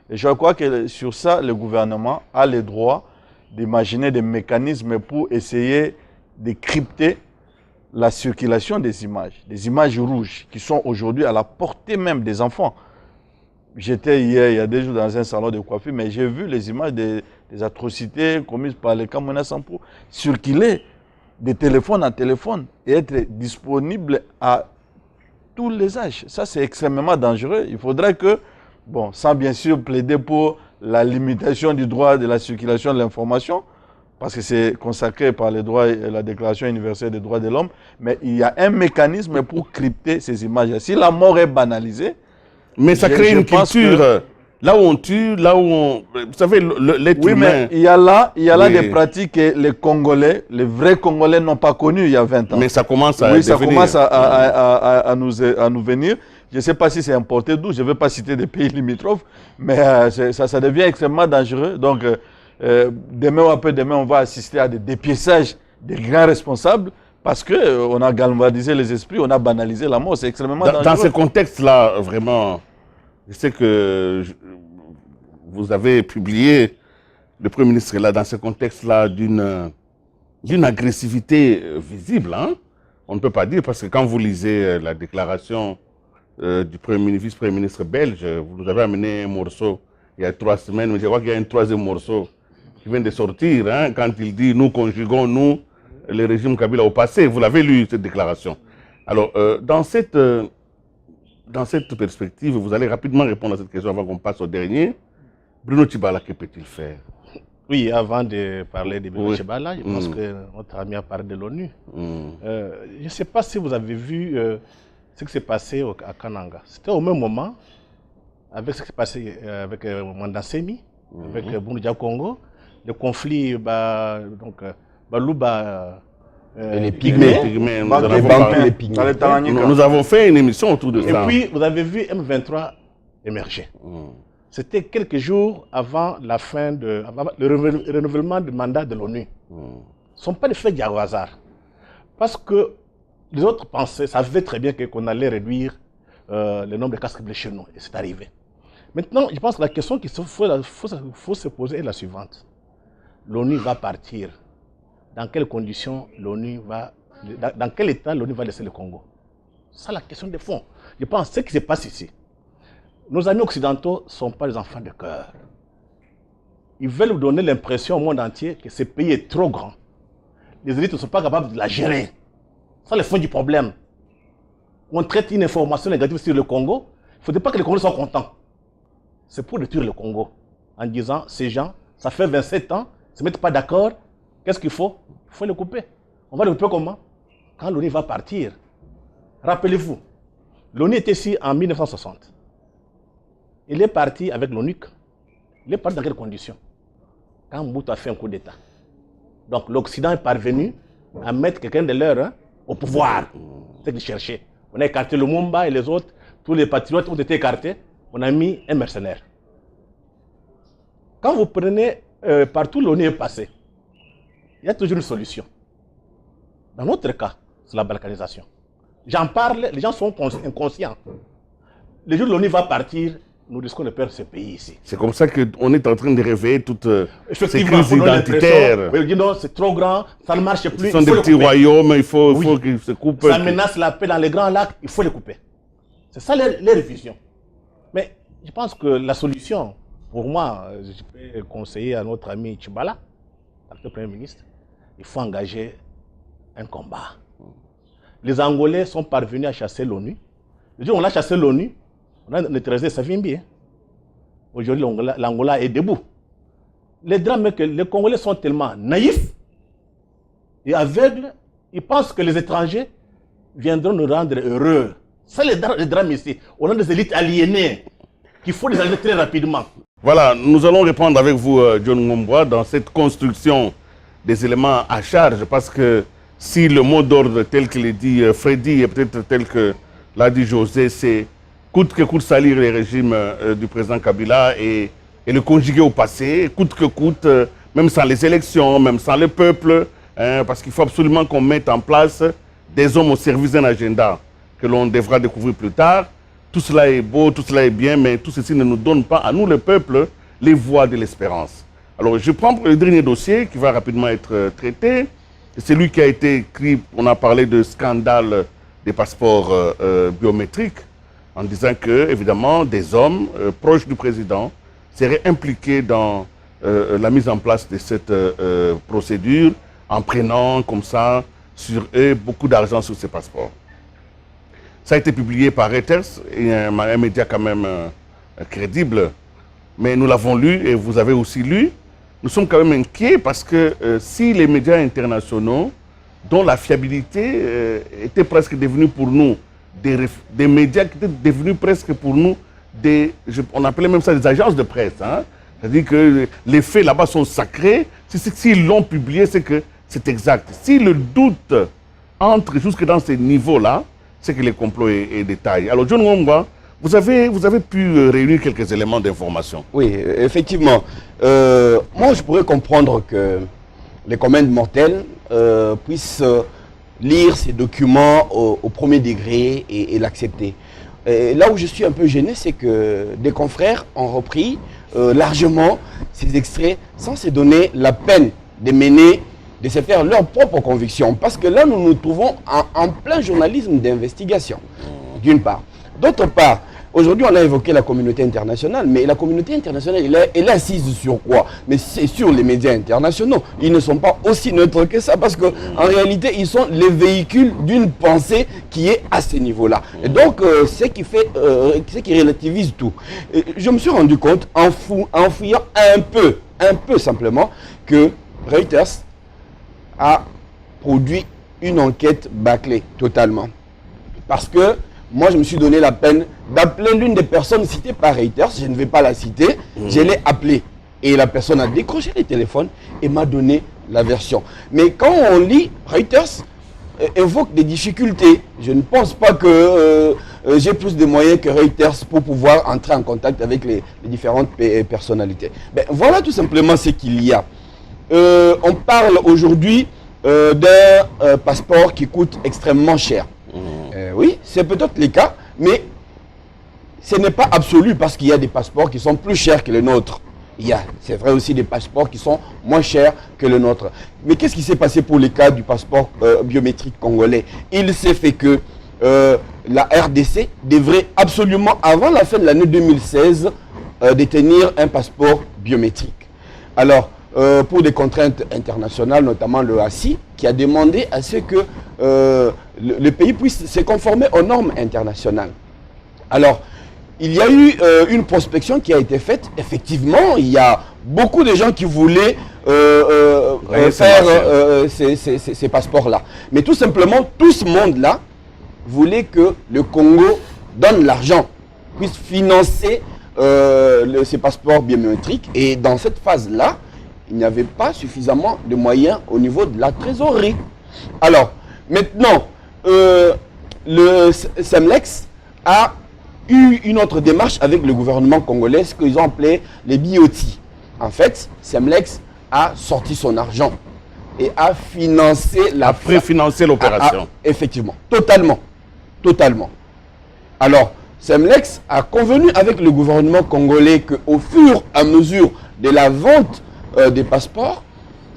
Et je crois que sur ça, le gouvernement a le droit d'imaginer des mécanismes pour essayer de crypter la circulation des images rouges qui sont aujourd'hui à la portée même des enfants. J'étais hier, il y a 2 jours, dans un salon de coiffure, mais j'ai vu les images des atrocités commises par les Kamona Sampo circuler de téléphone en téléphone et être disponibles à tous les âges. Ça, c'est extrêmement dangereux. Il faudrait que, bon, sans bien sûr plaider pour la limitation du droit de la circulation de l'information, parce que c'est consacré par les droits et la Déclaration universelle des droits de l'homme, mais il y a un mécanisme pour crypter ces images. Si la mort est banalisée, mais ça crée une culture, là où on tue, là où on... Vous savez, l'être oui, humain... mais il y a là des pratiques que les Congolais, les vrais Congolais n'ont pas connues il y a 20 ans. Mais ça commence à oui, ça devenir... commence à nous venir. Je ne sais pas si c'est importé d'où, je ne vais pas citer des pays limitrophes, mais ça devient extrêmement dangereux. Donc, demain ou après-demain, on va assister à des dépiéçages des grands responsables parce qu'on a galvanisé les esprits, on a banalisé la mort. C'est extrêmement dangereux. Dans ce contexte-là, vraiment, je sais que vous avez publié, le Premier ministre est là, dans ce contexte-là, d'une agressivité visible. Hein? On ne peut pas dire, parce que quand vous lisez la déclaration du vice-premier ministre belge, vous nous avez amené un morceau il y a 3 semaines, mais je crois qu'il y a un 3e morceau qui vient de sortir, hein, quand il dit « Nous conjuguons, nous, le régime Kabila au passé ». Vous l'avez lu, cette déclaration. Alors, dans cette perspective, vous allez rapidement répondre à cette question avant qu'on passe au dernier. Bruno Tshibala, que peut-il faire? Oui, avant de parler de Bruno Tshibala, je pense que notre ami a parlé de l'ONU. Je ne sais pas si vous avez vu ce qui s'est passé à Kananga. C'était au même moment, avec ce qui s'est passé avec Mandasemi, avec Bundia Congo, le conflit, Balouba. Les pygmées. Nous avons fait une émission autour de ça. Et puis, vous avez vu M23 émerger. C'était quelques jours avant la fin avant le renouvellement du mandat de l'ONU. Ce ne sont pas des faits du hasard. Parce que les autres pensaient, savaient très bien qu'on allait réduire le nombre de casques bleus chez nous. Et c'est arrivé. Maintenant, je pense que la question qu'il faut se poser est la suivante. L'ONU va partir. Dans quelles conditions l'ONU va... Dans quel état l'ONU va laisser le Congo? C'est la question de fond. Je pense que ce qui se passe ici, nos amis occidentaux ne sont pas des enfants de cœur. Ils veulent donner l'impression au monde entier que ce pays est trop grand. Les élites ne sont pas capables de la gérer. C'est le fond du problème. On traite une information négative sur le Congo. Il ne faudrait pas que les Congolais soient contents. C'est pour détruire le Congo. En disant, ces gens, ça fait 27 ans, ils ne se mettent pas d'accord. Qu'est-ce qu'il faut? Il faut les couper. On va les couper comment? Quand l'ONU va partir. Rappelez-vous, l'ONU était ici en 1960. Il est parti avec l'ONUC. Il est parti dans quelles conditions? Quand Mobutu a fait un coup d'État. Donc l'Occident est parvenu à mettre quelqu'un de leur au pouvoir. C'est ce qu'ils cherchaient. On a écarté Lumumba et les autres. Tous les patriotes ont été écartés. On a mis un mercenaire. Quand vous prenez partout l'ONU est passé, il y a toujours une solution. Dans notre cas, c'est la balkanisation. J'en parle, les gens sont inconscients. Le jour où l'ONU va partir, nous risquons de perdre ce pays ici. C'est comme ça qu'on est en train de réveiller toutes ces Effectivement, crises identitaires. Oui, non, c'est trop grand, ça ne marche plus. Ce sont des petits royaumes, il faut qu'ils se coupent. Ça menace la paix dans les grands lacs, il faut les couper. C'est ça leur vision. Mais je pense que la solution, pour moi, je peux conseiller à notre ami Tshibala, le Premier ministre, il faut engager un combat. Les Angolais sont parvenus à chasser l'ONU. Le jour où on a chassé l'ONU, On a neutralisé Savimbi. Hein. Aujourd'hui, l'Angola est debout. Les drames, c'est que les Congolais sont tellement naïfs et aveugles, ils pensent que les étrangers viendront nous rendre heureux. C'est le drame ici. On a des élites aliénées qu'il faut les arrêter très rapidement. Voilà, nous allons répondre avec vous, John Ngombois, dans cette construction des éléments à charge, parce que si le mot d'ordre tel que l'a dit Freddy et peut-être tel que l'a dit José, c'est coûte que coûte salir les régimes du président Kabila et le conjuguer au passé, coûte que coûte, même sans les élections, même sans le peuple, hein, parce qu'il faut absolument qu'on mette en place des hommes au service d'un agenda que l'on devra découvrir plus tard. Tout cela est beau, tout cela est bien, mais tout ceci ne nous donne pas, à nous le peuple, les voies de l'espérance. Alors je prends le dernier dossier qui va rapidement être traité. C'est lui qui a été écrit, on a parlé de scandale des passeports biométriques, en disant que, évidemment, des hommes proches du président seraient impliqués dans la mise en place de cette procédure, en prenant comme ça sur eux beaucoup d'argent sur ces passeports. Ça a été publié par Reuters, un média quand même crédible, mais nous l'avons lu et vous avez aussi lu. Nous sommes quand même inquiets parce que si les médias internationaux, dont la fiabilité était presque devenue pour nous des médias qui étaient devenus presque pour nous on appelait même ça des agences de presse. Hein? C'est-à-dire que les faits là-bas sont sacrés. S'ils l'ont publié, c'est que c'est exact. Si le doute entre jusque dans ces niveaux-là, c'est que les complots est détaillé. Alors, John Ngombois, vous avez pu réunir quelques éléments d'information. Oui, effectivement. Moi, je pourrais comprendre que les communs mortels puissent lire ces documents au premier degré et l'accepter. Là où je suis un peu gêné, c'est que des confrères ont repris largement ces extraits sans se donner la peine de se faire leur propre conviction. Parce que là, nous nous trouvons en plein journalisme d'investigation, d'une part. D'autre part, aujourd'hui, on a évoqué la communauté internationale, mais la communauté internationale, elle est assise sur quoi? Mais c'est sur les médias internationaux. Ils ne sont pas aussi neutres que ça, parce qu'en réalité, ils sont les véhicules d'une pensée qui est à ce niveau-là. Et donc, ce qui relativise tout. Et je me suis rendu compte, en fouillant un peu simplement, que Reuters a produit une enquête bâclée totalement. Parce que moi, je me suis donné la peine d'appeler l'une des personnes citées par Reuters, je ne vais pas la citer, je l'ai appelée. Et la personne a décroché le téléphone et m'a donné la version. Mais quand on lit, Reuters évoque des difficultés. Je ne pense pas que j'ai plus de moyens que Reuters pour pouvoir entrer en contact avec les différentes personnalités. Ben, voilà tout simplement ce qu'il y a. On parle aujourd'hui d'un passeport qui coûte extrêmement cher. Oui, c'est peut-être le cas, mais ce n'est pas absolu parce qu'il y a des passeports qui sont plus chers que les nôtres. Il y a, c'est vrai aussi, des passeports qui sont moins chers que le nôtre. Mais qu'est-ce qui s'est passé pour le cas du passeport biométrique congolais? Il s'est fait que la RDC devrait absolument, avant la fin de l'année 2016, détenir un passeport biométrique. Alors, pour des contraintes internationales, notamment le ACI, qui a demandé à ce que le pays puisse se conformer aux normes internationales. Alors, il y a eu une prospection qui a été faite. Effectivement, il y a beaucoup de gens qui voulaient faire ces passeports-là. Mais tout simplement, tout ce monde-là voulait que le Congo donne l'argent, puisse financer ces passeports biométriques. Et dans cette phase-là, il n'y avait pas suffisamment de moyens au niveau de la trésorerie. Alors, maintenant, le SEMLEX a eu une autre démarche avec le gouvernement congolais, ce qu'ils ont appelé les BOT. En fait, SEMLEX a sorti son argent et a financé la... préfinancé l'opération. Effectivement, totalement. Totalement. Alors, SEMLEX a convenu avec le gouvernement congolais qu'au fur et à mesure de la vente des passeports,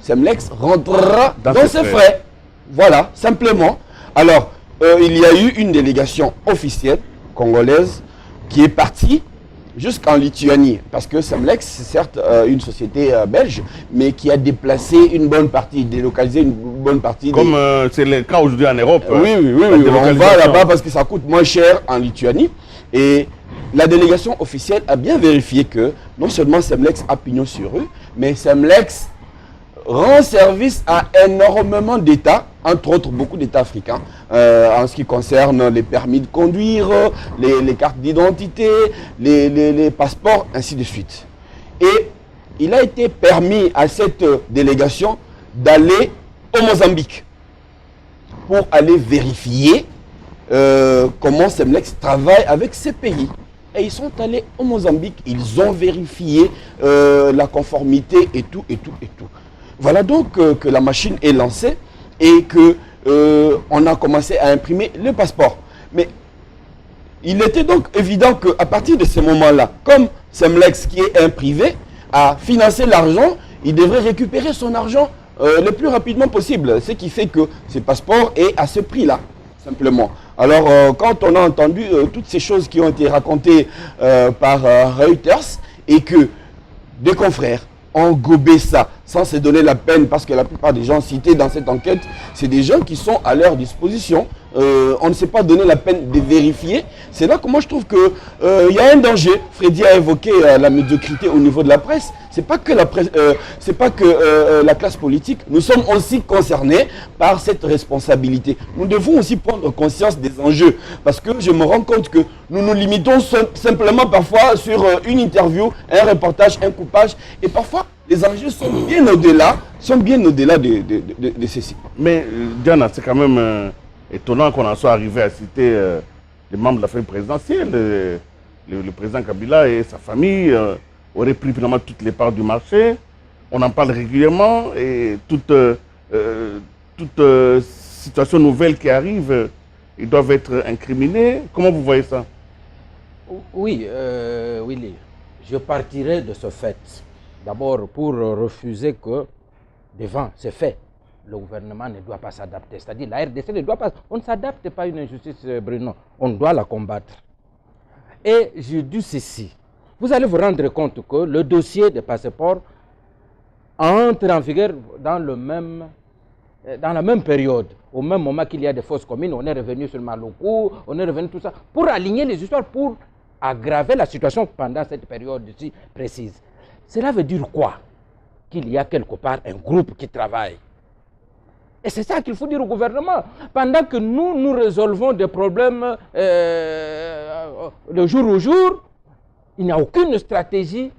SEMLEX rentrera dans ses frais. Voilà, simplement. Alors, il y a eu une délégation officielle congolaise qui est partie jusqu'en Lituanie. Parce que SEMLEX, c'est certes une société belge, mais qui a déplacé une bonne partie, délocalisé une bonne partie. Comme c'est le cas aujourd'hui en Europe. Oui, on va là-bas parce que ça coûte moins cher en Lituanie. Et la délégation officielle a bien vérifié que non seulement Semlex a pignon sur rue, mais Semlex rend service à énormément d'États, entre autres beaucoup d'États africains, en ce qui concerne les permis de conduire, les cartes d'identité, les passeports, ainsi de suite. Et il a été permis à cette délégation d'aller au Mozambique pour aller vérifier comment Semlex travaille avec ces pays. Et ils sont allés au Mozambique, ils ont vérifié la conformité et tout, et tout, et tout. Voilà donc que la machine est lancée et que on a commencé à imprimer le passeport. Mais il était donc évident qu'à partir de ce moment-là, comme Semlex, qui est un privé, a financé l'argent, il devrait récupérer son argent le plus rapidement possible. Ce qui fait que ce passeport est à ce prix-là, simplement. Alors, quand on a entendu toutes ces choses qui ont été racontées par Reuters et que des confrères ont gobé ça sans se donner la peine, parce que la plupart des gens cités dans cette enquête, c'est des gens qui sont à leur disposition. On ne s'est pas donné la peine de vérifier. C'est là que moi je trouve qu'il y a un danger. Freddy a évoqué la médiocrité au niveau de la presse. C'est pas que la presse, c'est pas que la classe politique. Nous sommes aussi concernés par cette responsabilité. Nous devons aussi prendre conscience des enjeux, parce que je me rends compte que nous nous limitons simplement parfois sur une interview, un reportage, un coupage, et parfois les enjeux sont bien au-delà, de ceci. Mais Diana, c'est quand même étonnant qu'on en soit arrivé à citer les membres de la famille présidentielle. Le président Kabila et sa famille auraient pris finalement toutes les parts du marché. On en parle régulièrement et toute situation nouvelle qui arrive, ils doivent être incriminés. Comment vous voyez ça? Oui, Willy, je partirai de ce fait. D'abord pour refuser que, devant ces faits, le gouvernement ne doit pas s'adapter. C'est-à-dire la RDC ne doit pas... On ne s'adapte pas à une injustice, Bruno. On doit la combattre. Et je dis ceci. Vous allez vous rendre compte que le dossier des passeports entre en vigueur dans la même période. Au même moment qu'il y a des fausses communes, on est revenu sur Maluku, on est revenu tout ça, pour aligner les histoires, pour aggraver la situation pendant cette période si précise. Cela veut dire quoi? Qu'il y a quelque part un groupe qui travaille. Et c'est ça qu'il faut dire au gouvernement. Pendant que nous résolvons des problèmes de jour au jour, il n'y a aucune stratégie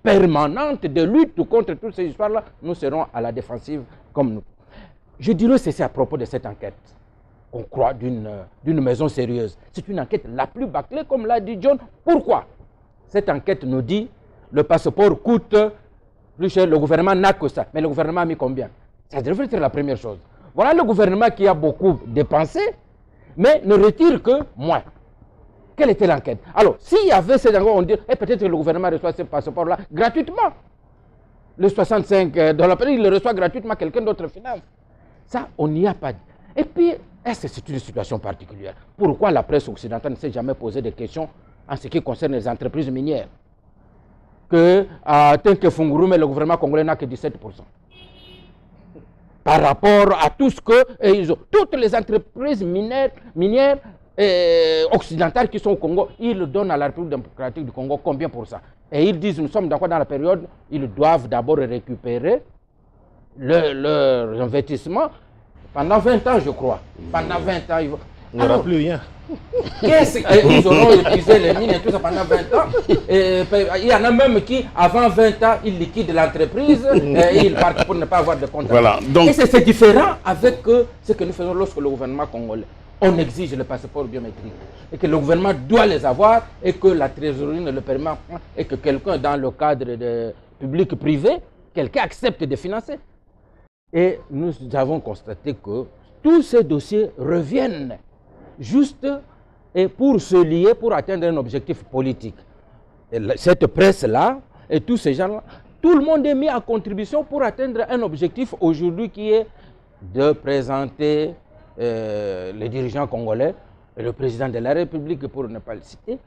permanente de lutte contre toutes ces histoires-là. Nous serons à la défensive comme nous. Je dirais ceci à propos de cette enquête. On croit d'une maison sérieuse. C'est une enquête la plus bâclée, comme l'a dit John. Pourquoi? Cette enquête nous dit le passeport coûte plus cher, le gouvernement n'a que ça. Mais le gouvernement a mis combien? Ça devrait être la première chose. Voilà le gouvernement qui a beaucoup dépensé, mais ne retire que moins. Quelle était l'enquête? Alors, s'il y avait ces enquêtes, on dirait peut-être que le gouvernement reçoit ce passeport-là gratuitement. Le 65 $, il le reçoit gratuitement, quelqu'un d'autre finance. Ça, on n'y a pas dit. Et puis, est-ce que c'est une situation particulière? Pourquoi la presse occidentale ne s'est jamais posé de questions en ce qui concerne les entreprises minières? Que à Tenke-Fungurume, le gouvernement congolais n'a que 17%. Par rapport à tout ce que ils ont. Toutes les entreprises minières occidentales qui sont au Congo, ils donnent à la République démocratique du Congo combien pour ça? Et ils disent, nous sommes dans la période, ils doivent d'abord récupérer leur investissement pendant 20 ans, je crois. Pendant 20 ans, ils vont... Il n'y aura plus rien. Ils auront utilisé les mines et tout ça pendant 20 ans. Il y en a même qui, avant 20 ans, ils liquident l'entreprise et ils partent pour ne pas avoir de compte. Voilà, donc... Et c'est différent avec ce que nous faisons lorsque le gouvernement congolais, on exige le passeport biométrique. Et que le gouvernement doit les avoir et que la trésorerie ne le permet pas. Et que quelqu'un, dans le cadre de public-privé, quelqu'un accepte de financer. Et nous avons constaté que tous ces dossiers reviennent juste et pour se lier, pour atteindre un objectif politique. Et cette presse-là et tous ces gens-là, tout le monde est mis en contribution pour atteindre un objectif aujourd'hui qui est de présenter les dirigeants congolais et le président de la République, pour ne pas le citer,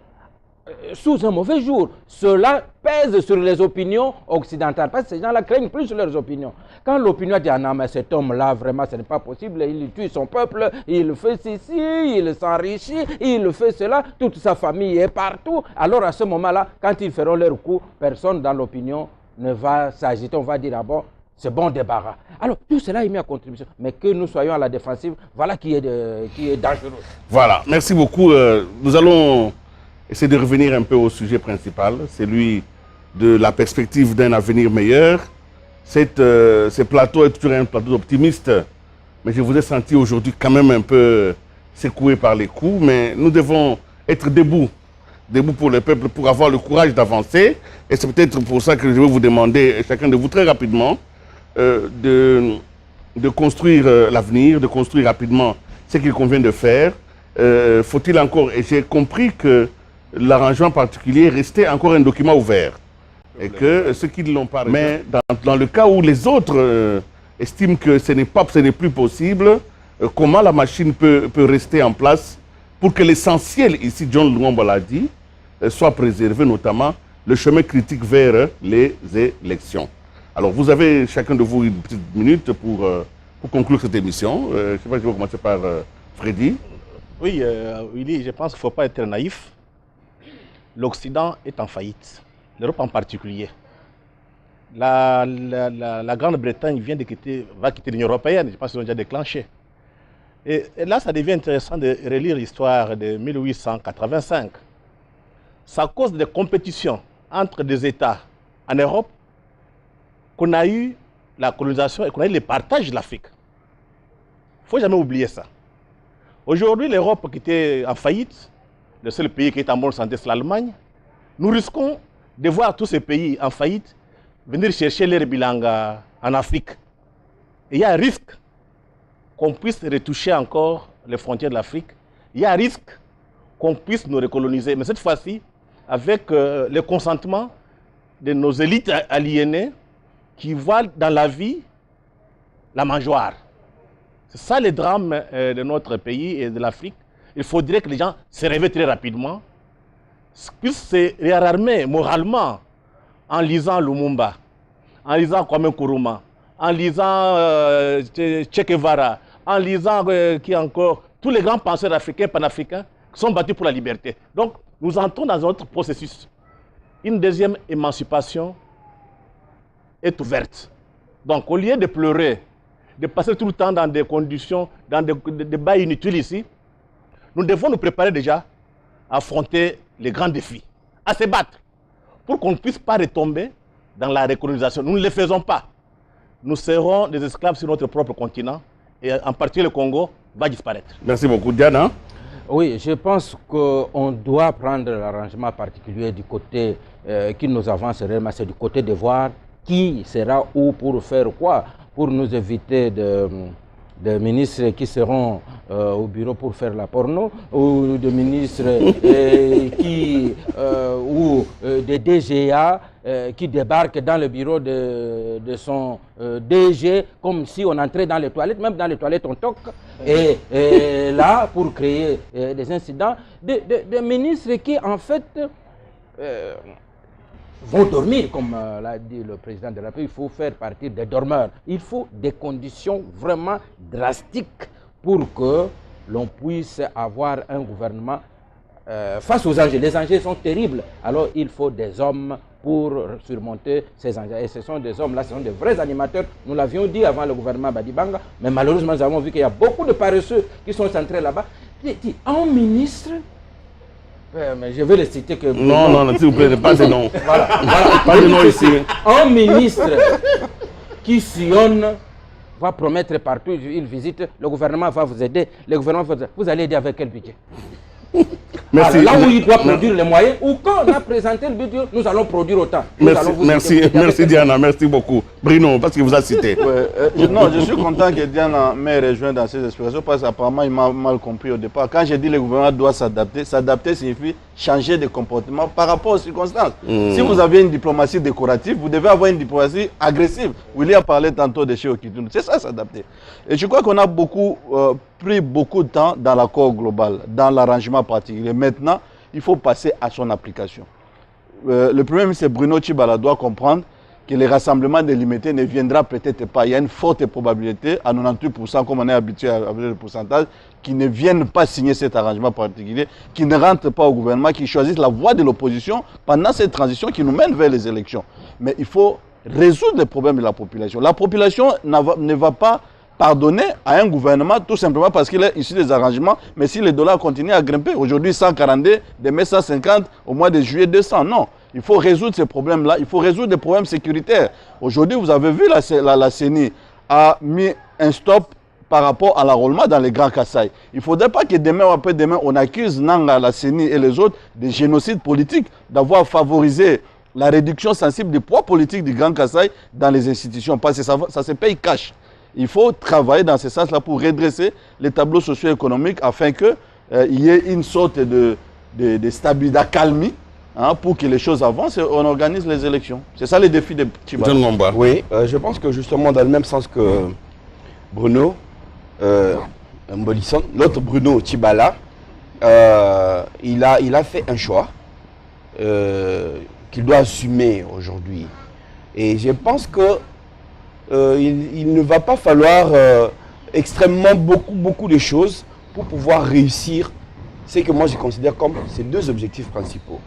sous un mauvais jour. Cela pèse sur les opinions occidentales, parce que ces gens-là craignent plus leurs opinions. Quand l'opinion dit, ah non, mais cet homme-là, vraiment, ce n'est pas possible, il tue son peuple, il fait ceci, il s'enrichit, il fait cela, toute sa famille est partout. Alors à ce moment-là, quand ils feront leur coup, personne dans l'opinion ne va s'agiter, on va dire, ah bon, c'est bon débarras. Alors tout cela est mis à contribution, mais que nous soyons à la défensive, voilà qui est dangereux. Voilà, merci beaucoup. Nous allons essayer de revenir un peu au sujet principal, celui de la perspective d'un avenir meilleur. Ce plateau est toujours un plateau optimiste, mais je vous ai senti aujourd'hui quand même un peu secoué par les coups, mais nous devons être debout pour le peuple, pour avoir le courage d'avancer. Et c'est peut-être pour ça que je vais vous demander, chacun de vous, très rapidement, de construire l'avenir, de construire rapidement ce qu'il convient de faire. Faut-il encore, et j'ai compris que l'arrangement particulier restait encore un document ouvert. Et que ceux qui ne l'ont pas... Mais dans le cas où les autres estiment que ce n'est plus possible, comment la machine peut rester en place pour que l'essentiel, ici John Lungomba l'a dit, soit préservé, notamment le chemin critique vers les élections. Alors vous avez chacun de vous une petite minute pour conclure cette émission. Je ne sais pas, je vais commencer par Freddy. Oui, Willy, je pense qu'il ne faut pas être naïf. L'Occident est en faillite, l'Europe en particulier. La Grande-Bretagne va quitter l'Union européenne, je pense qu'ils ont déjà déclenché. Et là, ça devient intéressant de relire l'histoire de 1885. C'est à cause des compétitions entre des États en Europe qu'on a eu la colonisation et qu'on a eu le partage de l'Afrique. Il ne faut jamais oublier ça. Aujourd'hui, l'Europe qui était en faillite, le seul pays qui est en bonne santé, c'est l'Allemagne. Nous risquons de voir tous ces pays en faillite venir chercher leur bilanga en Afrique. Et il y a un risque qu'on puisse retoucher encore les frontières de l'Afrique. Il y a un risque qu'on puisse nous recoloniser. Mais cette fois-ci, avec le consentement de nos élites aliénées qui voient dans la vie la mangeoire. C'est ça le drame de notre pays et de l'Afrique. Il faudrait que les gens se réveillent très rapidement, puissent se réarmer moralement en lisant Lumumba, en lisant Kwame Nkrumah, en lisant Che Guevara, en lisant qui encore tous les grands penseurs africains, panafricains qui sont battus pour la liberté. Donc nous entrons dans un autre processus. Une deuxième émancipation est ouverte. Donc au lieu de pleurer, de passer tout le temps dans des conditions, dans des débats inutiles ici, nous devons nous préparer déjà à affronter les grands défis, à se battre, pour qu'on ne puisse pas retomber dans la recolonisation. Nous ne le faisons pas. Nous serons des esclaves sur notre propre continent, et en particulier le Congo va disparaître. Merci beaucoup. Diana? Oui, je pense qu'on doit prendre l'arrangement particulier du côté qui nous avance réellement, c'est du côté de voir qui sera où pour faire quoi, pour nous éviter des ministres qui seront au bureau pour faire la porno, ou des ministres ou des DGA qui débarquent dans le bureau de son DG comme si on entrait dans les toilettes, même dans les toilettes on toque, et là pour créer des incidents, des ministres qui en fait vont dormir, comme l'a dit le président de la République. Il faut faire partir des dormeurs. Il faut des conditions vraiment drastiques pour que l'on puisse avoir un gouvernement face aux enjeux. Les enjeux sont terribles. Alors il faut des hommes pour surmonter ces enjeux. Et ce sont des hommes-là, ce sont des vrais animateurs. Nous l'avions dit avant le gouvernement Badibanga, mais malheureusement nous avons vu qu'il y a beaucoup de paresseux qui sont centrés là-bas. Un ministre... mais je vais le citer que... Non, s'il vous plaît, pas de nom. Voilà. Pas de nom ici. Un ministre qui sillonne va promettre partout, il visite, le gouvernement va vous aider. Le gouvernement va vous allez aider avec quel budget? Merci. Alors, là où il doit produire les moyens, ou quand on a présenté le budget, nous allons produire autant. Merci Diana, merci beaucoup. Bruno, parce qu'il vous a cité. Non, je suis content que Diana m'ait rejoint dans ces explications parce qu'apparemment il m'a mal compris au départ. Quand j'ai dit que le gouvernement doit s'adapter, s'adapter signifie changer de comportement par rapport aux circonstances. Si vous avez une diplomatie décorative, vous devez avoir une diplomatie agressive. Willy a parlé tantôt de chez Okitoun. C'est ça, s'adapter. Et je crois qu'on a pris beaucoup de temps dans l'accord global, dans l'arrangement particulier. Maintenant, il faut passer à son application. Le Premier ministre Bruno Tshibala doit comprendre que le rassemblement délimité ne viendra peut-être pas. Il y a une forte probabilité, à 98%, comme on est habitué à le pourcentage, qui ne viennent pas signer cet arrangement particulier, qui ne rentrent pas au gouvernement, qui choisissent la voie de l'opposition pendant cette transition qui nous mène vers les élections. Mais il faut résoudre les problèmes de la population. La population ne va pas pardonner à un gouvernement tout simplement parce qu'il est issu des arrangements, mais si le dollar continue à grimper, aujourd'hui 142, demain 150, au mois de juillet 200, non. Il faut résoudre ces problèmes-là, il faut résoudre des problèmes sécuritaires. Aujourd'hui, vous avez vu, la CENI a mis un stop par rapport à l'enrôlement dans les Grands Kasaï. Il ne faudrait pas que demain ou après-demain, on accuse Nanga, la CENI et les autres de génocide politique, d'avoir favorisé la réduction sensible du poids politique du Grand Kasaï dans les institutions, parce que ça se paye cash. Il faut travailler dans ce sens-là pour redresser les tableaux socio-économiques afin qu'il y ait une sorte de stabilité, d'accalmie, hein, pour que les choses avancent et on organise les élections. C'est ça le défi de Tshibala. Oui, je pense que justement dans le même sens que Bruno Mbolisson, l'autre Bruno Tshibala, il a fait un choix qu'il doit assumer aujourd'hui. Et je pense que il ne va pas falloir extrêmement beaucoup de choses pour pouvoir réussir ce que moi je considère comme ces deux objectifs principaux.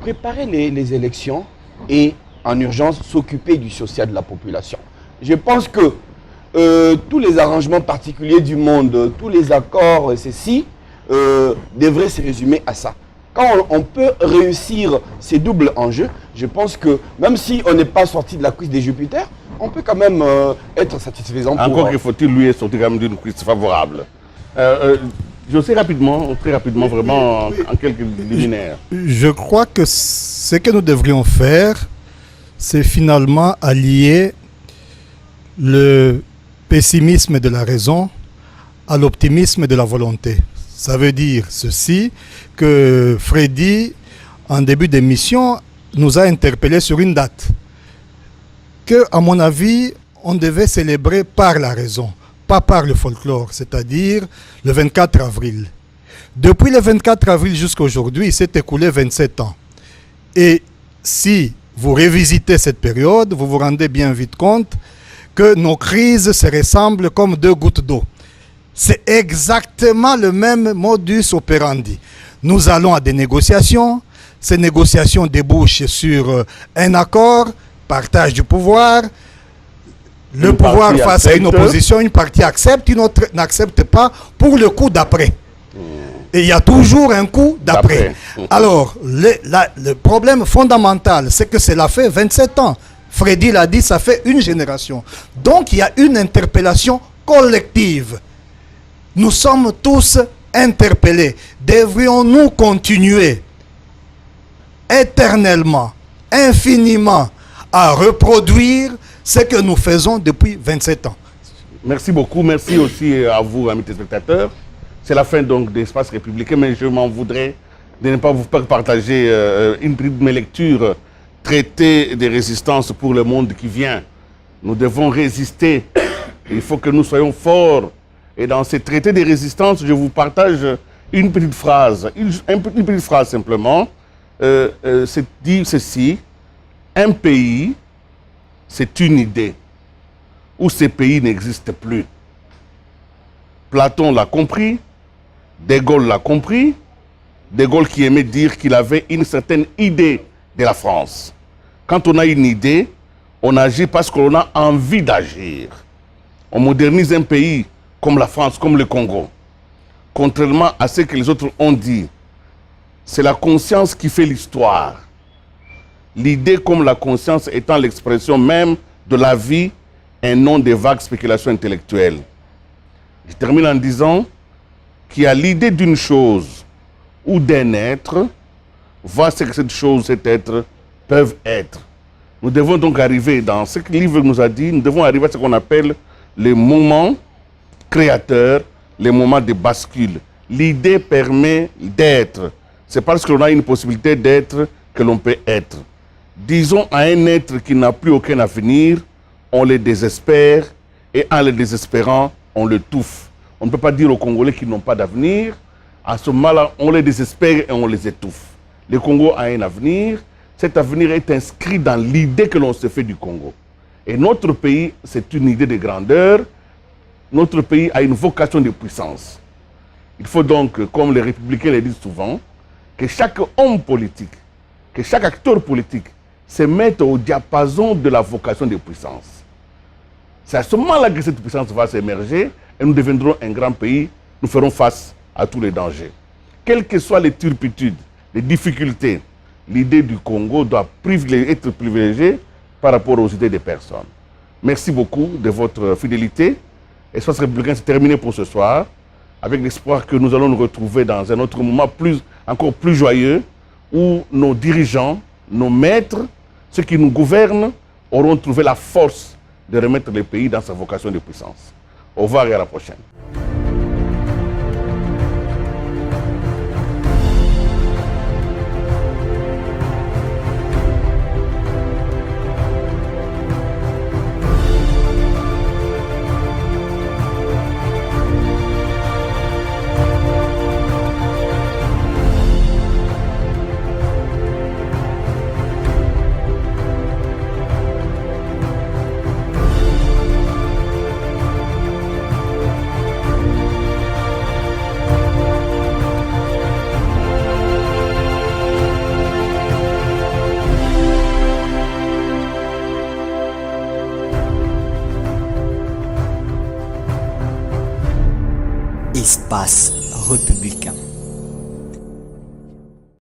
Préparer les élections et en urgence s'occuper du social de la population. Je pense que tous les arrangements particuliers du monde, tous les accords, ceci, devraient se résumer à ça. Quand on peut réussir ces doubles enjeux, je pense que même si on n'est pas sorti de la cuisse des Jupiter, on peut quand même être satisfaisant. Encore qu'il faut-il lui sortir quand même d'une cuisse favorable. Je sais rapidement, très rapidement, vraiment en quelques liminaires. Je crois que ce que nous devrions faire, c'est finalement allier le pessimisme de la raison à l'optimisme de la volonté. Ça veut dire ceci, que Freddy, en début d'émission, nous a interpellés sur une date que, à mon avis, on devait célébrer par la raison, pas par le folklore, c'est-à-dire le 24 avril. Depuis le 24 avril jusqu'à aujourd'hui, il s'est écoulé 27 ans. Et si vous révisitez cette période, vous vous rendez bien vite compte que nos crises se ressemblent comme deux gouttes d'eau. C'est exactement le même modus operandi. Nous allons à des négociations, ces négociations débouchent sur un accord, partage du pouvoir, le pouvoir face à une opposition, une partie accepte, une autre n'accepte pas pour le coup d'après. Et il y a toujours un coup d'après. Alors, le problème fondamental, c'est que cela fait 27 ans. Freddy l'a dit, ça fait une génération. Donc, il y a une interpellation collective. Nous sommes tous interpellés. Devrions-nous continuer éternellement, infiniment, à reproduire ce que nous faisons depuis 27 ans? Merci beaucoup. Merci aussi à vous, amis téléspectateurs. C'est la fin donc de l'Espace républicain, mais je m'en voudrais de ne pas vous partager une de mes lectures, traité des résistances pour le monde qui vient. Nous devons résister. Il faut que nous soyons forts. Et dans ces traités de résistance, je vous partage une petite phrase. Une petite phrase simplement. C'est dit ceci. Un pays, c'est une idée. Où ces pays n'existent plus. Platon l'a compris. De Gaulle l'a compris. De Gaulle qui aimait dire qu'il avait une certaine idée de la France. Quand on a une idée, on agit parce qu'on a envie d'agir. On modernise un pays comme la France, comme le Congo. Contrairement à ce que les autres ont dit, c'est la conscience qui fait l'histoire. L'idée comme la conscience étant l'expression même de la vie et non des vagues spéculations intellectuelles. Je termine en disant qu'il y a l'idée d'une chose ou d'un être, voir ce que cette chose, cet être, peuvent être. Nous devons donc arriver, dans ce que le livre nous a dit, nous devons arriver à ce qu'on appelle les moments créateurs, les moments de bascule. L'idée permet d'être. C'est parce que l'on a une possibilité d'être que l'on peut être. Disons à un être qui n'a plus aucun avenir, on le désespère, et en le désespérant, on le touffe. On ne peut pas dire aux Congolais qu'ils n'ont pas d'avenir, À ce moment-là, on les désespère et on les étouffe. Le Congo a un avenir. Cet avenir est inscrit dans l'idée que l'on se fait du Congo. Et notre pays, c'est une idée de grandeur. Notre pays a une vocation de puissance. Il faut donc, comme les républicains le disent souvent, que chaque homme politique, que chaque acteur politique se mette au diapason de la vocation de puissance. C'est à ce moment-là que cette puissance va s'émerger et nous deviendrons un grand pays. Nous ferons face à tous les dangers. Quelles que soient les turpitudes, les difficultés, l'idée du Congo doit être privilégiée par rapport aux idées des personnes. Merci beaucoup de votre fidélité. Espace républicain, c'est terminé pour ce soir, avec l'espoir que nous allons nous retrouver dans un autre moment encore plus joyeux, où nos dirigeants, nos maîtres, ceux qui nous gouvernent, auront trouvé la force de remettre le pays dans sa vocation de puissance. Au revoir et à la prochaine. Espace républicain.